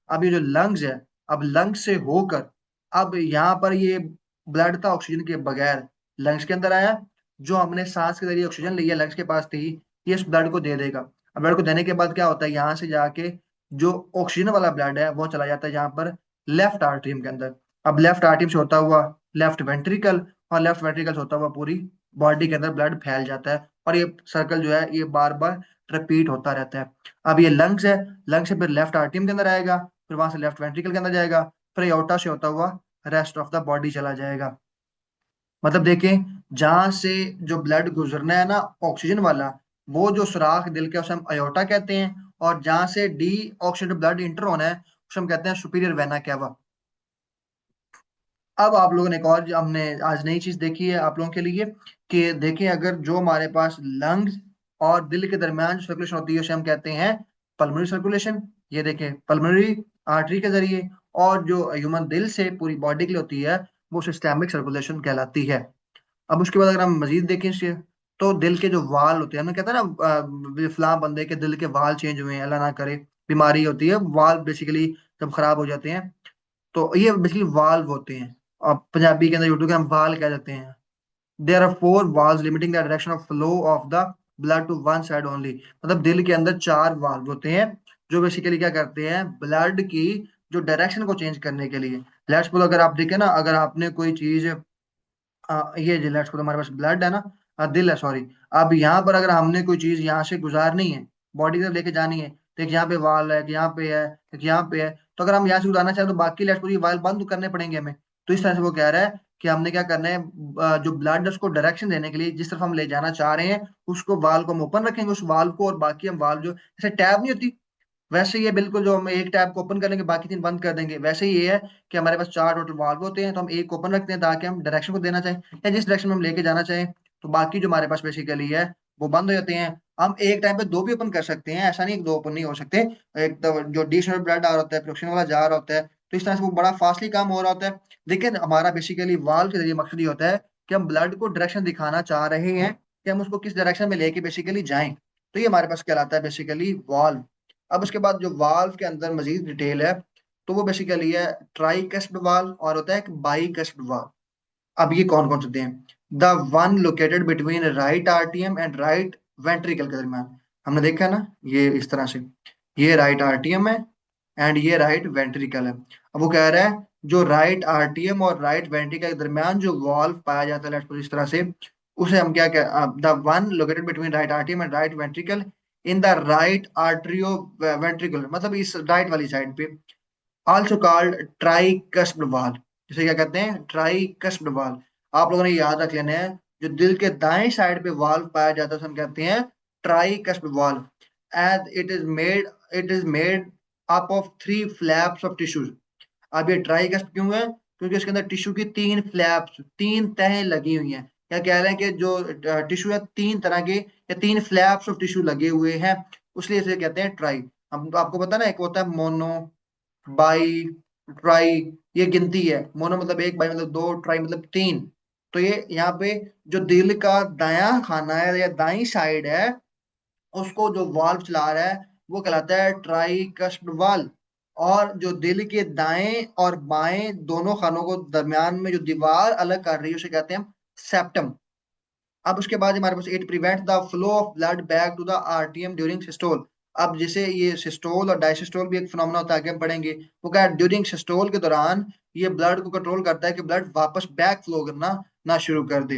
अब ये जो लंग्स है, अब लंग्स से होकर अब यहाँ पर ये ब्लड था ऑक्सीजन के बगैर लंग्स के अंदर आया, जो हमने सांस के जरिए ऑक्सीजन ली है लंग्स के पास थी, ये इस ब्लड को दे देगा। अब ब्लड को देने के बाद क्या होता है, यहाँ से जाके जो ऑक्सीजन वाला ब्लड है वो चला जाता है यहाँ पर लेफ्ट आर्टरियम के अंदर। अब लेफ्ट आर्टरियम से होता हुआ लेफ्ट वेंट्रिकल, और लेफ्ट वेंट्रिकल से होता हुआ पूरी बॉडी के अंदर ब्लड फैल जाता है, और ये सर्कल जो है ये बार बार रिपीट होता रहता है। अब ये लंग्स है, लंग्स से फिर लेफ्ट आर्टरियम के अंदर आएगा, फिर वहां से लेफ्ट वेंट्रिकल के अंदर जाएगा, फिर एओर्टा से होता हुआ रेस्ट ऑफ द बॉडी चला जाएगा। मतलब देखें, जहां से जो ब्लड गुजरना है ना ऑक्सीजन वाला, वो जो सुराख दिल के उसे हम अयोटा कहते हैं, और जहां से डी ऑक्सीजन ब्लड इंटर होना है उसे हम कहते हैं सुपीरियर वेना कैवा। अब आप लोगों ने एक और हमने आज नई चीज देखी है आप लोगों के लिए, कि देखें अगर जो हमारे पास लंग्स और दिल के दरमियान जो सर्कुलेशन होती है उसे हम कहते हैं पल्मोनरी सर्कुलेशन। ये देखें पल्मोनरी आर्टरी के जरिए, और जो ह्यूमन दिल से पूरी बॉडी के लिए होती है वो सिस्टेमिक सर्कुलेशन कहलाती है। अब उसके बाद अगर हम मजीद देखें इसके, तो दिल के जो वाल होते हैं, हमें कहते हैं ना फलां बंदे के दिल के वाल चेंज हुए हैं, अल्लाह ना करे बीमारी होती है, वाल बेसिकली जब खराब हो जाते हैं, तो ये बेसिकली वाल्व होते हैं। और पंजाबी के अंदर यूट्यूब के हम वाल कह देते हैं। There are four valves limiting the direction of flow of the blood to one side only. मतलब दिल के अंदर चार वाल्व होते हैं जो बेसिकली क्या करते हैं, ब्लड की जो डायरेक्शन को चेंज करने के लिए। लेट्स सपोज अगर आप देखें ना, अगर आपने कोई चीज ये जो लेट्स सपोज हमारे पास ब्लड है ना, दिल है सॉरी। अब यहाँ पर अगर हमने कोई चीज यहाँ से गुजारनी है, बॉडी की तरफ लेके जानी है, तो एक यहाँ पे वाल है, एक यहाँ पे है, एक यहाँ पे है, तो अगर हम यहाँ से गुजारना चाहें तो बाकी लेट्स सपोज ये वाल बंद करने पड़ेंगे हमें। तो इस तरह से वो कह रहा है कि हमने क्या करना है, जो ब्लड है उसको डायरेक्शन देने के लिए जिस तरफ हम ले जाना चाह रहे हैं, उसको वाल को हम ओपन रखेंगे उस वाल को, और बाकी हम वाल जो जैसे टैब नहीं होती, वैसे ये बिल्कुल जो हम एक टैब को ओपन कर लेंगे बाकी तीन बंद कर देंगे, वैसे ही ये है कि हमारे पास चार टोटल वाल्व होते हैं, तो हम एक ओपन रखते हैं ताकि हम डायरेक्शन को देना चाहें या जिस डायरेक्शन में हम लेके जाना चाहें, तो बाकी जो हमारे पास बेसिकली है वो बंद हो जाते हैं। हम एक टाइम पे दो भी ओपन कर सकते हैं, ऐसा नहीं कि दो ओपन नहीं हो सकते। एक तो जो डिशनल ब्लड आ रहा होता है, प्रोक्शन वाला जा रहा होता है, तो इस तरह से वो बड़ा फास्टली काम हो रहा होता है। लेकिन हमारा बेसिकली वाल्व के जरिए मकसद ये होता है कि हम ब्लड को डायरेक्शन दिखाना चाह रहे हैं कि हम उसको किस डायरेक्शन में लेके बेसिकली जाएं, तो ये हमारे पास कहलाता है बेसिकली वाल्व। अब उसके बाद जो वाल्व के अंदर मजीद डिटेल है, तो वो बेसिकली है ट्राइकस्प्ड वाल्व और होता है एक बाइकस्प्ड वाल्व। अब ये कौन कौन से हैं, the one located between right आर्टियम एंड राइट वेंट्रिकल के दरमियान। हमने देखा ना ये इस तरह से, ये राइट आर्टियम है एंड ये राइट वेंट्रिकल है। अब वो कह रहा है जो राइट आर्टियम और राइट वेंट्रिकल के दरमियान जो वॉल्व पाया जाता है लेट्स सपोज इस तरह से, उसे हम क्या कह, the one located between right आर्टियम and right ventricle in the right atrioventricle, मतलब इस राइट वाली साइड पे, आल्सो कॉल्ड ट्राइकस्प्ड वाल्व। जिसे क्या कहते हैं, ट्राइकस्प्ड वाल्व। आप लोगों ने याद रख लेना है, जो दिल के दाएं साइड पे वाल्व पाया जाता है उसे हम कहते हैं tricuspid valve. As it is made up of three flaps of tissues. अब ये ट्राइकस्प क्यों है, क्योंकि इसके अंदर टिश्यू की तीन फ्लैप्स, तीन तहें लगी हुई हैं। क्या कह रहे हैं कि जो टिश्यू है तीन तरह के या तीन फ्लैप्स ऑफ टिश्यू लगे हुए हैं, इसलिए इसे कहते हैं ट्राई। हम आपको पता ना, एक होता है मोनो, बाई, ट्राई, ये गिनती है। मोनो मतलब एक, बाई मतलब दो, ट्राई मतलब तीन। तो ये यहाँ पे जो दिल का दायां खाना है या दाई साइड है, उसको जो वाल्व चला रहा है वो कहलाता है ट्राइकस्प्ड वाल्व। और जो दिल के दाएं और बाएं दोनों खानों को दरमियान में जो दीवार अलग कर रही है उसे कहते हैं सेप्टम। अब उसके बाद हमारे पास it prevent the flow of blood back to the आरटीएम ड्यूरिंग सिस्टोल। अब जैसे ये सिस्टोल और डायसिस्टोल भी एक फिनोमेना होता है, आगे हम पढ़ेंगे। वो क्या है, ड्यूरिंग सिस्टोल के दौरान ये ब्लड को कंट्रोल करता है कि ब्लड वापस बैक फ्लो करना ना शुरू कर दे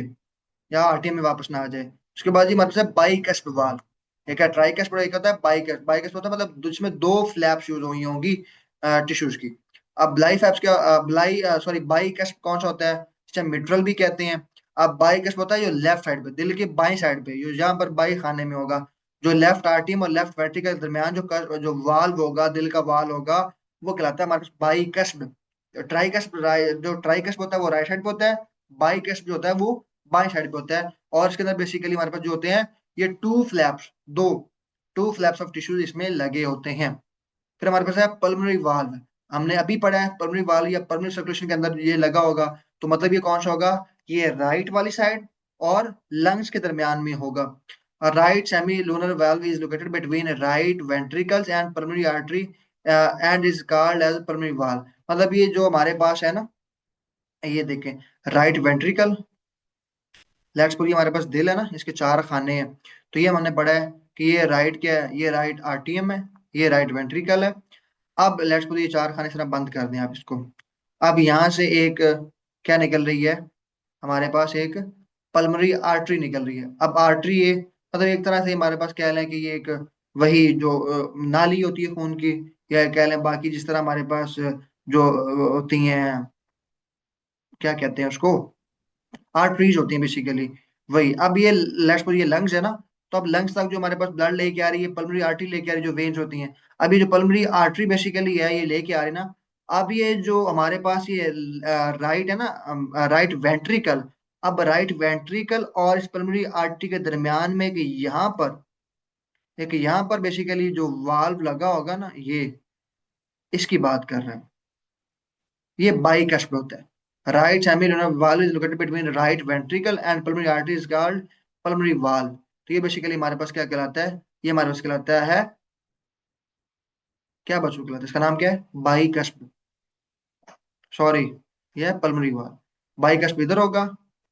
या आरटीएम में वापस ना आ जाए। उसके बाद ये हमारे पास है बाइकस्प्ड वाल्व। एक है ट्राइकस्प्ड, एक होता है बाइकस्प्ड। बाइकस्प्ड होता है मतलब जिसमें दो फ्लैप्स यूज हुई होंगी टिश्यूज की। अब ब्लाई फ्लैप्स का ब्लाई सॉरी बाइकस्प्ड कौन सा होता है, जिसे मिट्रल भी कहते हैं। अब बाइकस्प्ड होता है जो लेफ्ट साइड पे, दिल के बाएं साइड पे, जो यहाँ पर बाई खाने में होगा, जो लेफ्ट आर्टियम और लेफ्ट वेंट्रिकल के दरमियान जो वाल्व होगा, दिल का वाल्व होगा, वो कहलाता है हमारे पास बाइकस्प्ड। ट्राइकस्प्ड जो ट्राइकस्प्ड होता है वो राइट साइड पे होता है, बाइकस्प्ड जो होता है वो बाएं साइड पे होता है। और इसके अंदर बेसिकली हमारे पास जो होते हैं ये two flaps, two flaps of tissues इसमें लगे होते हैं। फिर हमारे पास है पल्मोनरी वाल्व। हमने अभी पढ़ा है पल्मोनरी वाल या पल्मोनरी सर्कुलेशन के अंदर ये लगा होगा, तो मतलब ये कौन सा होगा, ये राइट वाली साइड और लंग्स के दरमियान में होगा। Right semilunar valve is located between right ventricles and pulmonary artery and is called as pulmonary valve. मतलब ये जो हमारे पास है ना, ये देखें, राइट वेंट्रिकल, लेट्स सपोज ये हमारे पास दिल है ना, इसके चार खाने हैं। तो ये हमने पढ़ा है कि ये राइट क्या है, ये राइट आर्टियम है, ये राइट वेंट्रिकल है। अब लेट्स सपोज ये चार खाने से ना बंद कर दें आप इसको। अब यहाँ से एक क्या निकल रही है, हमारे पास एक पल्मोनरी आर्टरी निकल रही है। अब आर्टरी ये मतलब एक तरह से हमारे पास कह लें कि ये एक वही जो नाली होती है खून की, या कह लें बाकी जिस तरह हमारे पास जो होती हैं, क्या कहते हैं उसको, आर्टरीज होती हैं बेसिकली, वही। अब ये लेट्स सपोज ये लंग्स है ना, तो अब लंग्स तक जो हमारे पास ब्लड लेके आ रही है, पल्मोनरी आर्टरी लेके आ रही है, जो वेन्स होती हैं। अब ये जो पल्मोनरी आर्टरी बेसिकली है ये लेके आ रही है ना। अब ये जो हमारे पास ये राइट है ना, राइट वेंट्रिकल, अब राइट वेंट्रिकल और इस पल्मोनरी आर्टरी के दरमियान में एक यहाँ पर बेसिकली जो वाल्व लगा होगा ना, ये इसकी बात कर रहे हैं। ये बाइकस्प होता है। Right semilunar valve is located between right ventricle and pulmonary artery is called pulmonary valve. तो ये बेसिकली हमारे पास क्या कहलाता है, ये हमारे पास कहलाता है, क्या बच्चों कहलाता है, इसका नाम क्या है, बाइकस्प, सॉरी, ये है पल्मोनरी वाल्व। बाइकस्प इधर होगा,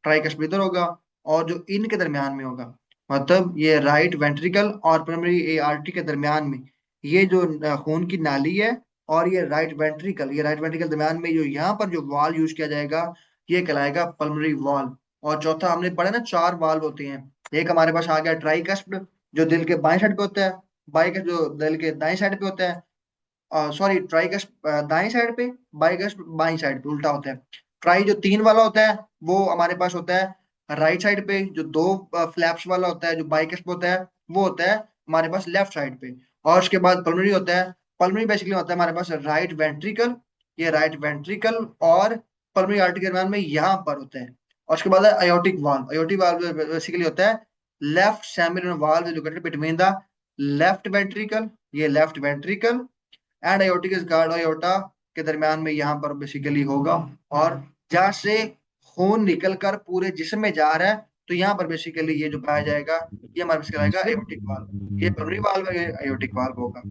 ट्राइकस्प इधर होगा, और जो इनके दरमियान में होगा, मतलब ये राइट वेंट्रिकल और पल्मोनरी आर्टरी के दरमियान में ये जो खून की नाली है, और ये राइट वेंट्रिकल दरमियान में जो यहाँ पर जो वाल यूज किया जाएगा, ये कहलाएगा पल्मोनरी वाल्व। और चौथा हमने पढ़ा ना, चार वाल्व होते हैं। एक हमारे पास आ गया ट्राइकस्प, जो दिल के बाएं साइड पे होता है, बाइकस्प जो दिल के दाएं साइड पे होता है, सॉरी ट्राइगस दाएं साइड पे, बाइगस बाईं साइड पे, उल्टा होता है। ट्राई जो तीन वाला होता है वो हमारे पास होता है राइट साइड पे, जो दो फ्लैप्स वाला होता है जो बाइकस पे होता है, वो होता है हमारे पास लेफ्ट साइड पे। और उसके बाद पल्मोनरी होता है, पल्मोनरी बेसिकली होता है हमारे पास राइट वेंट्रिकल, ये राइट वेंट्रिकल और पल्मोनरी आर्टरी के दरम्यान में यहाँ पर होता है। और उसके बाद है aortic valve, aortic valve basically होता है left semilunar valve located between the left ventricle, ये left ventricle and aortic guard और अयोटा के दरमियान में यहाँ पर बेसिकली होगा। और जहाँ से खून निकल कर पूरे जिस्म में जा रहा है, तो यहाँ पर बेसिकली ये जो पाया जाएगा, ये हमारे पास कहलाएगा अयोटिक वाल्व। ये पल्मोनरी वाल्व है, ये अयोटिक वाल्व होगा।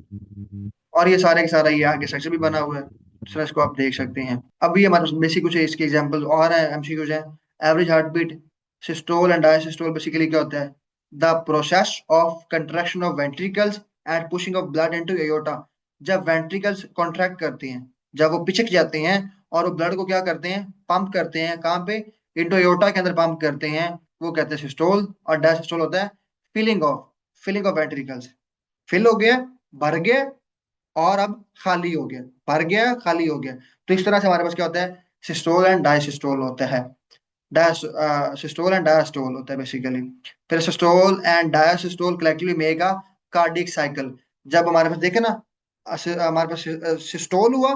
और ये सारे का सारा ये आगे स्ट्रक्चर भी बना हुआ है, सर इसको आप देख सकते हैं। अब ये हमारे पास बेसिक कुछ इसके एग्जांपल और है, एमसीक्यूज हैं। Average heart beat, systole and diastole basically क्या होता है, the process of contraction of ventricles and pushing of blood into aorta. जब वेंट्रिकल्स कॉन्ट्रैक्ट करते हैं, जब वो पिचक जाते हैं और वो ब्लड को क्या करते हैं, पंप करते हैं, कहाँ पे, इनटू एयोर्टा के अंदर पंप करते हैं, वो कहते हैं सिस्टोल। और डायसिस्टोल होता है फिलिंग ऑफ वेंट्रिकल्स, फिल हो गया, भर गया, और अब खाली हो गया, भर गया खाली हो गया। तो इस तरह से हमारे पास क्या होता है, सिस्टोल एंड डायसिस्टोल होता है। सिस्टोल एंड डायस्टोल होता है बेसिकली। फिर systole and diastole collectively make a cardiac cycle. जब हमारे पास देखे ना, हमारे पास सिस्टोल हुआ,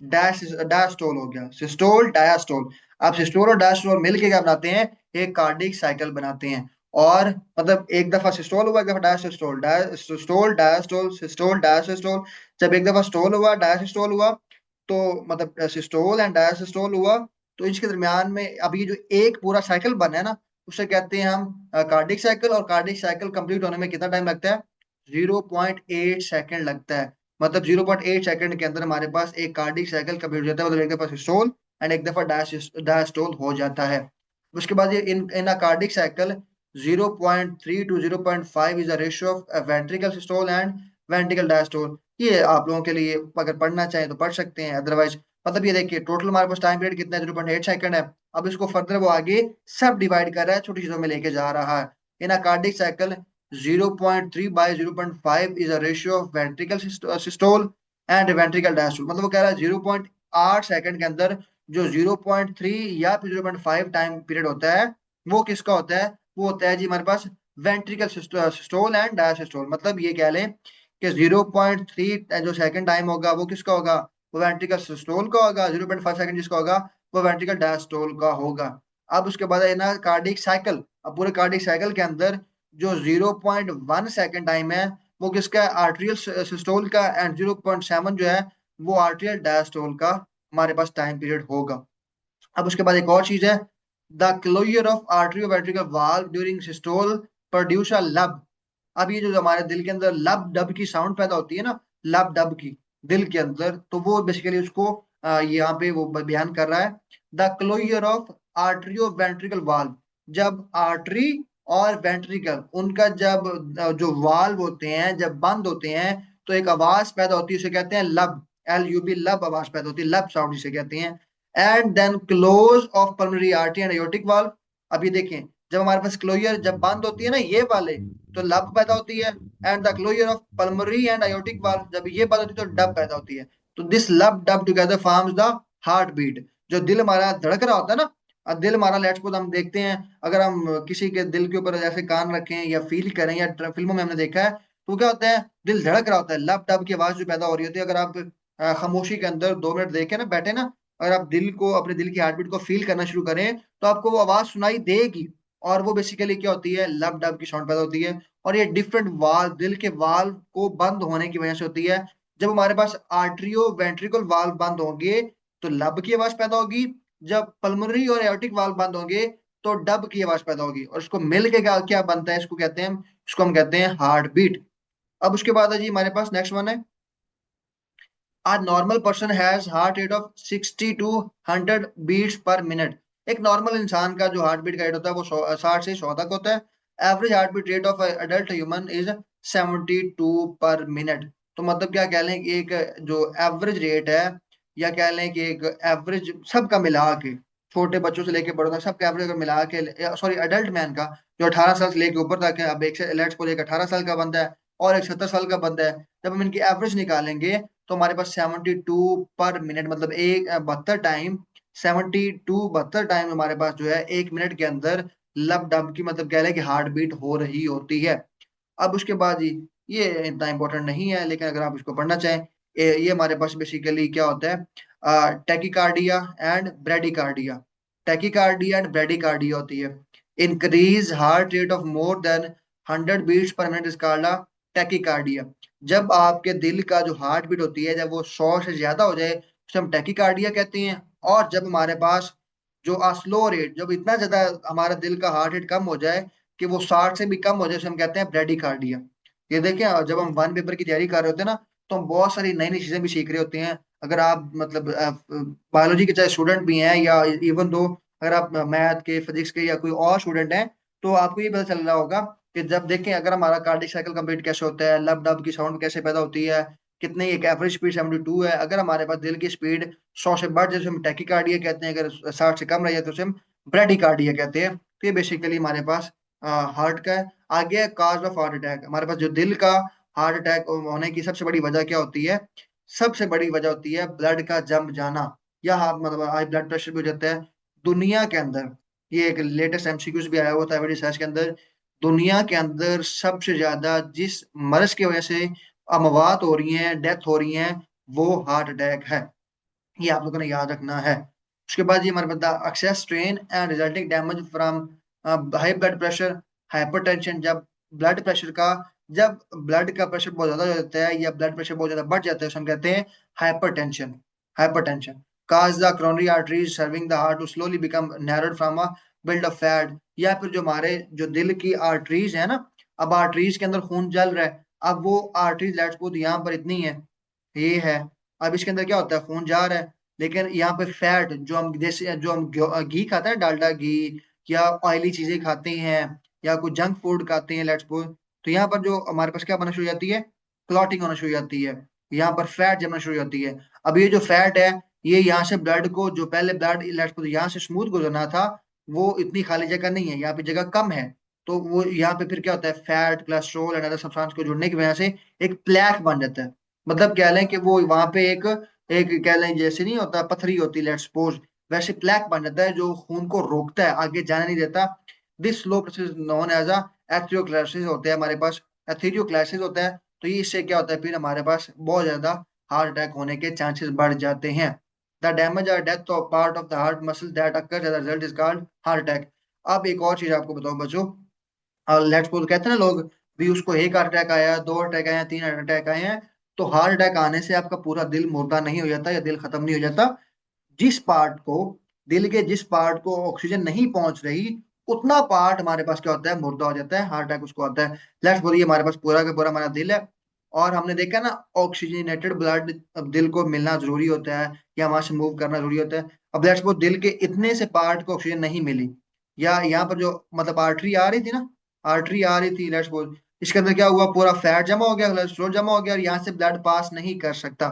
डायस्टोल हो गया, सिस्टोल डायस्टोल। अब सिस्टोल और डायस्टोल मिलके क्या बनाते हैं, एक कार्डियक साइकिल बनाते हैं। और मतलब एक दफा सिस्टोल हुआ, एक दफा diastole, diastole diastole systole diastole. जब एक दफा स्टोल हुआ, डायस्टोल हुआ, तो मतलब सिस्टोल एंड डायस्टोल हुआ, तो इसके दरमियान में अब ये जो एक पूरा साइकिल बना है ना, उसे कहते हैं हम कार्डिक साइकिल। और कार्डिक साइकिल कंप्लीट होने में कितना टाइम लगता है, 0.8 सेकंड लगता है। मतलब 0.8 सेकंड के अंदर हमारे पास एक कार्डिक साइकिल कंप्लीट हो जाता है, मतलब एक दफा सिस्टोल एंड एक दफा डायस्टोल हो जाता है। उसके बाद ये in a cardiac cycle 0.3 to 0.5 is a ratio of ventricle systole and ventricle diastole. ये आप लोगों के लिए अगर पढ़ना चाहें तो पढ़ सकते हैं, अदरवाइज मतलब ये देखिए टोटल हमारे पास टाइम पीरियड कितना है, 0.8 सेकंड है। अब इसको फर्दर वो आगे सब डिवाइड कर रहा है, छोटी चीजों में लेके जा रहा है। इन a cardiac cycle 0.3 by 0.5 is a ratio of ventricle systole and ventricle diastole। मतलब वो कह रहा है 0.8 सेकंड के अंदर जो 0.3 या फिर 0.5 टाइम पीरियड होता है, वो किसका होता है, वो होता है जी हमारे पास वेंट्रिकल सिस्टोल एंड डायसिस्टोल। मतलब ये कह लें कि 0.3 जो सेकंड टाइम होगा वो किसका होगा, वो वेंट्रिकल सिस्टोल का होगा। 0.5 सेकंड जिसका होगा वो वेंट्रिकल डायस्टोल का होगा। अब उसके बाद है ना कार्डिक साइकिल। अब पूरे कार्डिक साइकिल के अंदर जो 0.1 सेकंड टाइम है वो किसका है, आर्ट्रियल सिस्टोल का। एंड 0.7 जो है वो आर्ट्रियल डायस्टोल का हमारे पास टाइम पीरियड होगा। अब उसके बाद एक और चीज है, the closure of atrioventricular valve during systole produce a lub. अब ये जो हमारे दिल के अंदर लब डब की साउंड पैदा होती है ना, लब डब की दिल के अंदर, तो वो बेसिकली उसको यहाँ पे वो बयान कर रहा है। The closure of atrio ventricle valve, जब आर्टरी और वेंट्रिकल उनका जब जो वाल्व होते हैं जब बंद होते हैं तो एक आवाज पैदा होती है, उसे कहते हैं लब, LUB, लब आवाज पैदा होती है, लब साउंड जिसे कहते हैं। And then close of pulmonary artery and aortic valve. अभी देखें, जब हमारे पास क्लोजर जब बंद होती है ना ये वाले, तो लब पैदा होती है। And the closure of pulmonary and aortic valve, जब ये बंद होती है तो डब पैदा होती है। तो this lub dub together forms the heart beat. जो दिल हमारा धड़क रहा होता है ना, अब दिल हमारा लेट्स सपोज हम देखते हैं, अगर हम किसी के दिल के ऊपर ऐसे कान रखें या फील करें, या फिल्मों में हमने देखा है, तो क्या होता है, दिल धड़क रहा होता है, लब डब की आवाज जो पैदा हो रही होती है। अगर आप खामोशी के अंदर 2 मिनट देखे ना, बैठे ना, अगर आप दिल को, अपने दिल की हार्ट बीट को फील करना शुरू करें, तो आपको वो आवाज सुनाई देगी। और वो बेसिकली क्या होती है, लब डब की साउंड पैदा होती है। और ये डिफरेंट वाल्व, दिल के वाल्व को बंद होने की वजह से होती है। जब हमारे पास आर्ट्रियो वेंट्रिकल वाल्व बंद होंगे तो लब की आवाज पैदा होगी, जब पल्मोनरी और एयोर्टिक वाल्व बंद होंगे तो डब की आवाज पैदा होगी। और इसको मिल के क्या क्या बनता है, इसको कहते हैं, इसको हम कहते हैं हार्ट बीट। अब उसके बाद है जी हमारे पास नेक्स्ट वन है, a normal person has heart rate of 60 to 100 beats per minute। एक नॉर्मल इंसान का जो हार्ट बीट का रेट होता है वो 60 से 100 तक होता है। Average heart beat rate of adult human is 72 per minute. तो मतलब क्या कह लें कि एक जो एवरेज रेट है, या कह लें कि एक एवरेज सबका मिला के, छोटे बच्चों से लेके बड़ों तक सबका एवरेज अगर मिला के, सॉरी अडल्ट मैन का जो 18 साल से लेके ऊपर तक है, अब एक से लेट्स को लेकर 18 साल का बंदा है और एक 70 साल का बंदा है, जब हम इनकी एवरेज निकालेंगे तो हमारे पास 72 पर मिनट, मतलब एक 72 टाइम हमारे पास जो है 1 मिनट के अंदर लब डब की, मतलब कह लें कि हार्ट बीट हो रही होती है। अब उसके बाद जी, ये इतना इंपॉर्टेंट नहीं है, लेकिन अगर आप इसको पढ़ना चाहें, ये हमारे पास बेसिकली क्या होता है, tachycardia and bradycardia. Tachycardia and bradycardia होती है। Increase heart rate of more than 100 beats per minute is called tachycardia. जब आपके दिल का जो हार्ट बीट होती है, जब वो 100 से ज्यादा हो जाए उसे हम टैकिकार्डिया कहते हैं। और जब हमारे पास जो स्लो रेट, जब इतना ज्यादा हमारा दिल का हार्ट रेट कम हो जाए कि वो 60 से भी कम हो जाए, उसे हम कहते हैं ब्रेडिकार्डिया। ये देखें, जब हम वन पेपर की तैयारी कर रहे होते हैं ना, तो हम बहुत सारी नई नई चीजें भी सीख रहे होते हैं। अगर आप मतलब बायोलॉजी के चाहे स्टूडेंट भी हैं, या इवन दो अगर आप मैथ के, फिजिक्स के या कोई और स्टूडेंट हैं, तो आपको ये पता चल रहा होगा कि जब देखें अगर हमारा कार्डियक साइकिल कंप्लीट कैसे होता है, लब डब की साउंड कैसे पैदा होती है, कितनी, एक एवरेज स्पीड 72 है, अगर हमारे पास दिल की स्पीड 100 से बढ़ जाए तो हम टैकिकार्डिया कहते हैं, अगर 60 से कम रह जाए तो उसे हम ब्रेडिकार्डिया कहते हैं। तो ये बेसिकली हमारे पास हार्ट का है। आगे काज ऑफ हार्ट अटैक, हमारे पास जो दिल का हार्ट अटैक होने की सबसे बड़ी वजह क्या होती है, सबसे बड़ी वजह होती है ब्लड का जम जाना, या मतलब हाई ब्लड प्रेशर भी हो जाता है। दुनिया के अंदर, ये एक लेटेस्ट एमसीक्यूज भी आया हुआ था रिसर्च के अंदर, दुनिया के अंदर सबसे ज्यादा जिस मर्ज की वजह से अमवात हो रही हैं, डेथ हो रही हैं, वो हार्ट अटैक है। ये आप लोगों ने याद रखना है। उसके बाद ये हमारे पास excess strain and resulting damage from high blood pressure, hypertension. जब ब्लड का प्रेशर बहुत ज्यादा हो जाता है, या ब्लड प्रेशर बहुत ज्यादा बढ़ जाता है, उसे हम कहते हैं hypertension. Hypertension cause the coronary arteries serving the heart to slowly become narrowed from a build of fat. या फिर जो हमारे जो दिल की आर्टरीज है ना, अब आर्टरीज के अंदर खून जल रहा है, अब वो आर्टरीज लेट्स सपोज यहाँ पर इतनी है, ये है, अब इसके अंदर क्या होता है, खून जा रहा है, लेकिन यहाँ पे फैट, जो हम जैसे जो हम घी खाते हैं, डालडा घी, या ऑयली चीजें खाते हैं, या कोई जंक फूड खाते हैं लेट्स सपोज, तो यहाँ पर जो हमारे पास क्या बनना शुरू हो जाती है, क्लॉटिंग होना शुरू हो जाती है, यहाँ पर फैट जमना शुरू हो जाती है। अब ये जो फैट है, ये यहाँ से ब्लड को, जो पहले ब्लड लेट्स सपोज यहाँ से स्मूथ गुजरना था, वो इतनी खाली जगह नहीं है, यहाँ पे जगह कम है, तो वो यहाँ पे फिर क्या होता है, fat, cholesterol and other substance को जुड़ने की वजह से एक प्लेक बन जाता है। मतलब कह लें कि वो वहां पे एक एक कह लें, जैसे नहीं होता पथरी होती लेट्स सपोज, वैसे प्लेक बन जाता है जो खून को रोकता है, आगे जाने नहीं देता। This slow process known as atherosclerosis होता है हमारे पास, एथेरियोक्लेसिस होता है। तो ये इससे क्या होता है, फिर हमारे पास बहुत ज्यादा हार्ट अटैक होने के चांसेस बढ़ जाते हैं। द डैमेज और death of part of the heart muscle that occur as a result is called heart attack. अब एक और चीज आपको बताऊं बच्चों, लेट्स सपोज कहते हैं ना लोग, भी उसको एक हार्ट अटैक आया, 2 अटैक आए हैं, 3 अटैक आए हैं, तो हार्ट अटैक आने से आपका पूरा दिल मुर्दा नहीं हो जाता या दिल खत्म नहीं हो जाता। जिस पार्ट को दिल के जिस पार्ट को ऑक्सीजन नहीं पहुंच रही, उतना पार्ट हमारे पास क्या होता है, मुर्दा हो जाता है, हार्ट अटैक उसको आता है। लेट्स बोलिए हमारे पास पूरा का पूरा हमारा दिल है, और हमने देखा ना ऑक्सीजनेटेड ब्लड अब दिल को मिलना जरूरी होता है या वहां से मूव करना जरूरी होता है। अब लेट्स सपोज दिल के इतने से पार्ट को ऑक्सीजन नहीं मिली, या यहाँ पर जो मतलब आर्टरी आ रही थी ना, आर्टरी आ रही थी, लेट्स सपोज इसके अंदर क्या हुआ, पूरा फैट जमा हो गया, कोलेस्ट्रॉल जमा हो गया, और यहाँ से ब्लड पास नहीं कर सकता।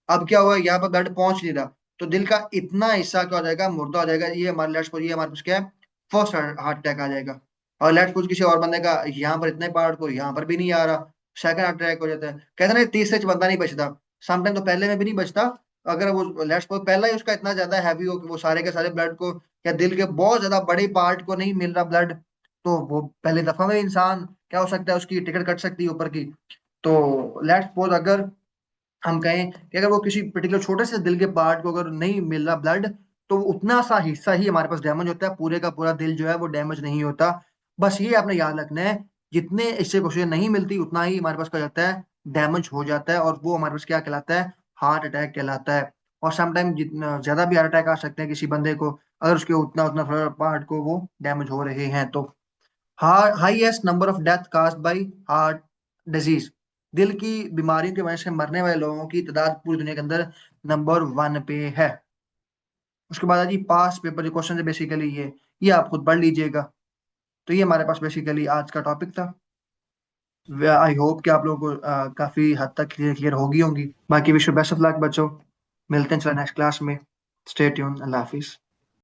अब क्या हुआ, यहाँ पर ब्लड पहुंच नहीं रहा, तो दिल का इतना हिस्सा क्या हो जाएगा, मुर्दा हो जाएगा। ये हमारे लेट्स सपोज ये हमारे पास क्या है, फर्स्ट हार्ट अटैक आ जाएगा। और लेट्स सपोज किसी और बंदे का यहाँ पर इतने पार्ट को यहाँ पर भी नहीं आ रहा, सेकंड हार्ट अटैक हो जाता है। कहते हैं ना तीसरे बंदा नहीं बचता, समटाइम तो पहले में भी नहीं बचता। अगर वो लेट्स सपोज पहला ही उसका इतना ज्यादा हैवी हो कि वो सारे के सारे ब्लड को या दिल के बहुत ज्यादा बड़े पार्ट को नहीं मिल रहा ब्लड, तो वो पहले दफा में इंसान क्या हो सकता है, उसकी टिकट कट सकती है ऊपर की। तो लेट्स सपोज अगर हम कहें कि अगर वो किसी पर्टिकुलर छोटे से दिल के पार्ट को अगर नहीं मिल रहा ब्लड, तो वो उतना सा हिस्सा ही हमारे पास डैमेज होता है, पूरे का पूरा दिल जो है वो डैमेज नहीं होता। बस ये आपने याद रखना है, जितने इससे ऑक्सीजन नहीं मिलती उतना ही हमारे पास क्या जाता है, डैमेज हो जाता है, और वो हमारे पास क्या कहलाता है, हार्ट अटैक कहलाता है। और समटाइम जितना ज्यादा भी हार्ट अटैक आ सकते हैं किसी बंदे को, अगर उसके उतना उतना थोड़ा पार्ट को वो डैमेज हो रहे हैं तो। Highest number of death caused by heart disease, दिल की बीमारियों की वजह से मरने वाले लोगों की तादाद पूरी दुनिया के अंदर नंबर 1 पे है। उसके बाद जी पास पेपर जो क्वेश्चन है बेसिकली ये आप खुद पढ़ लीजिएगा। तो ये हमारे पास बेसिकली आज का टॉपिक था। आई होप कि आप लोगों को काफी हद तक क्लियर होगी होंगी। बाकी wish you best of luck बच्चों, मिलते हैं चलो नेक्स्ट क्लास में। स्टे ट्यून, अल्लाह हाफिज।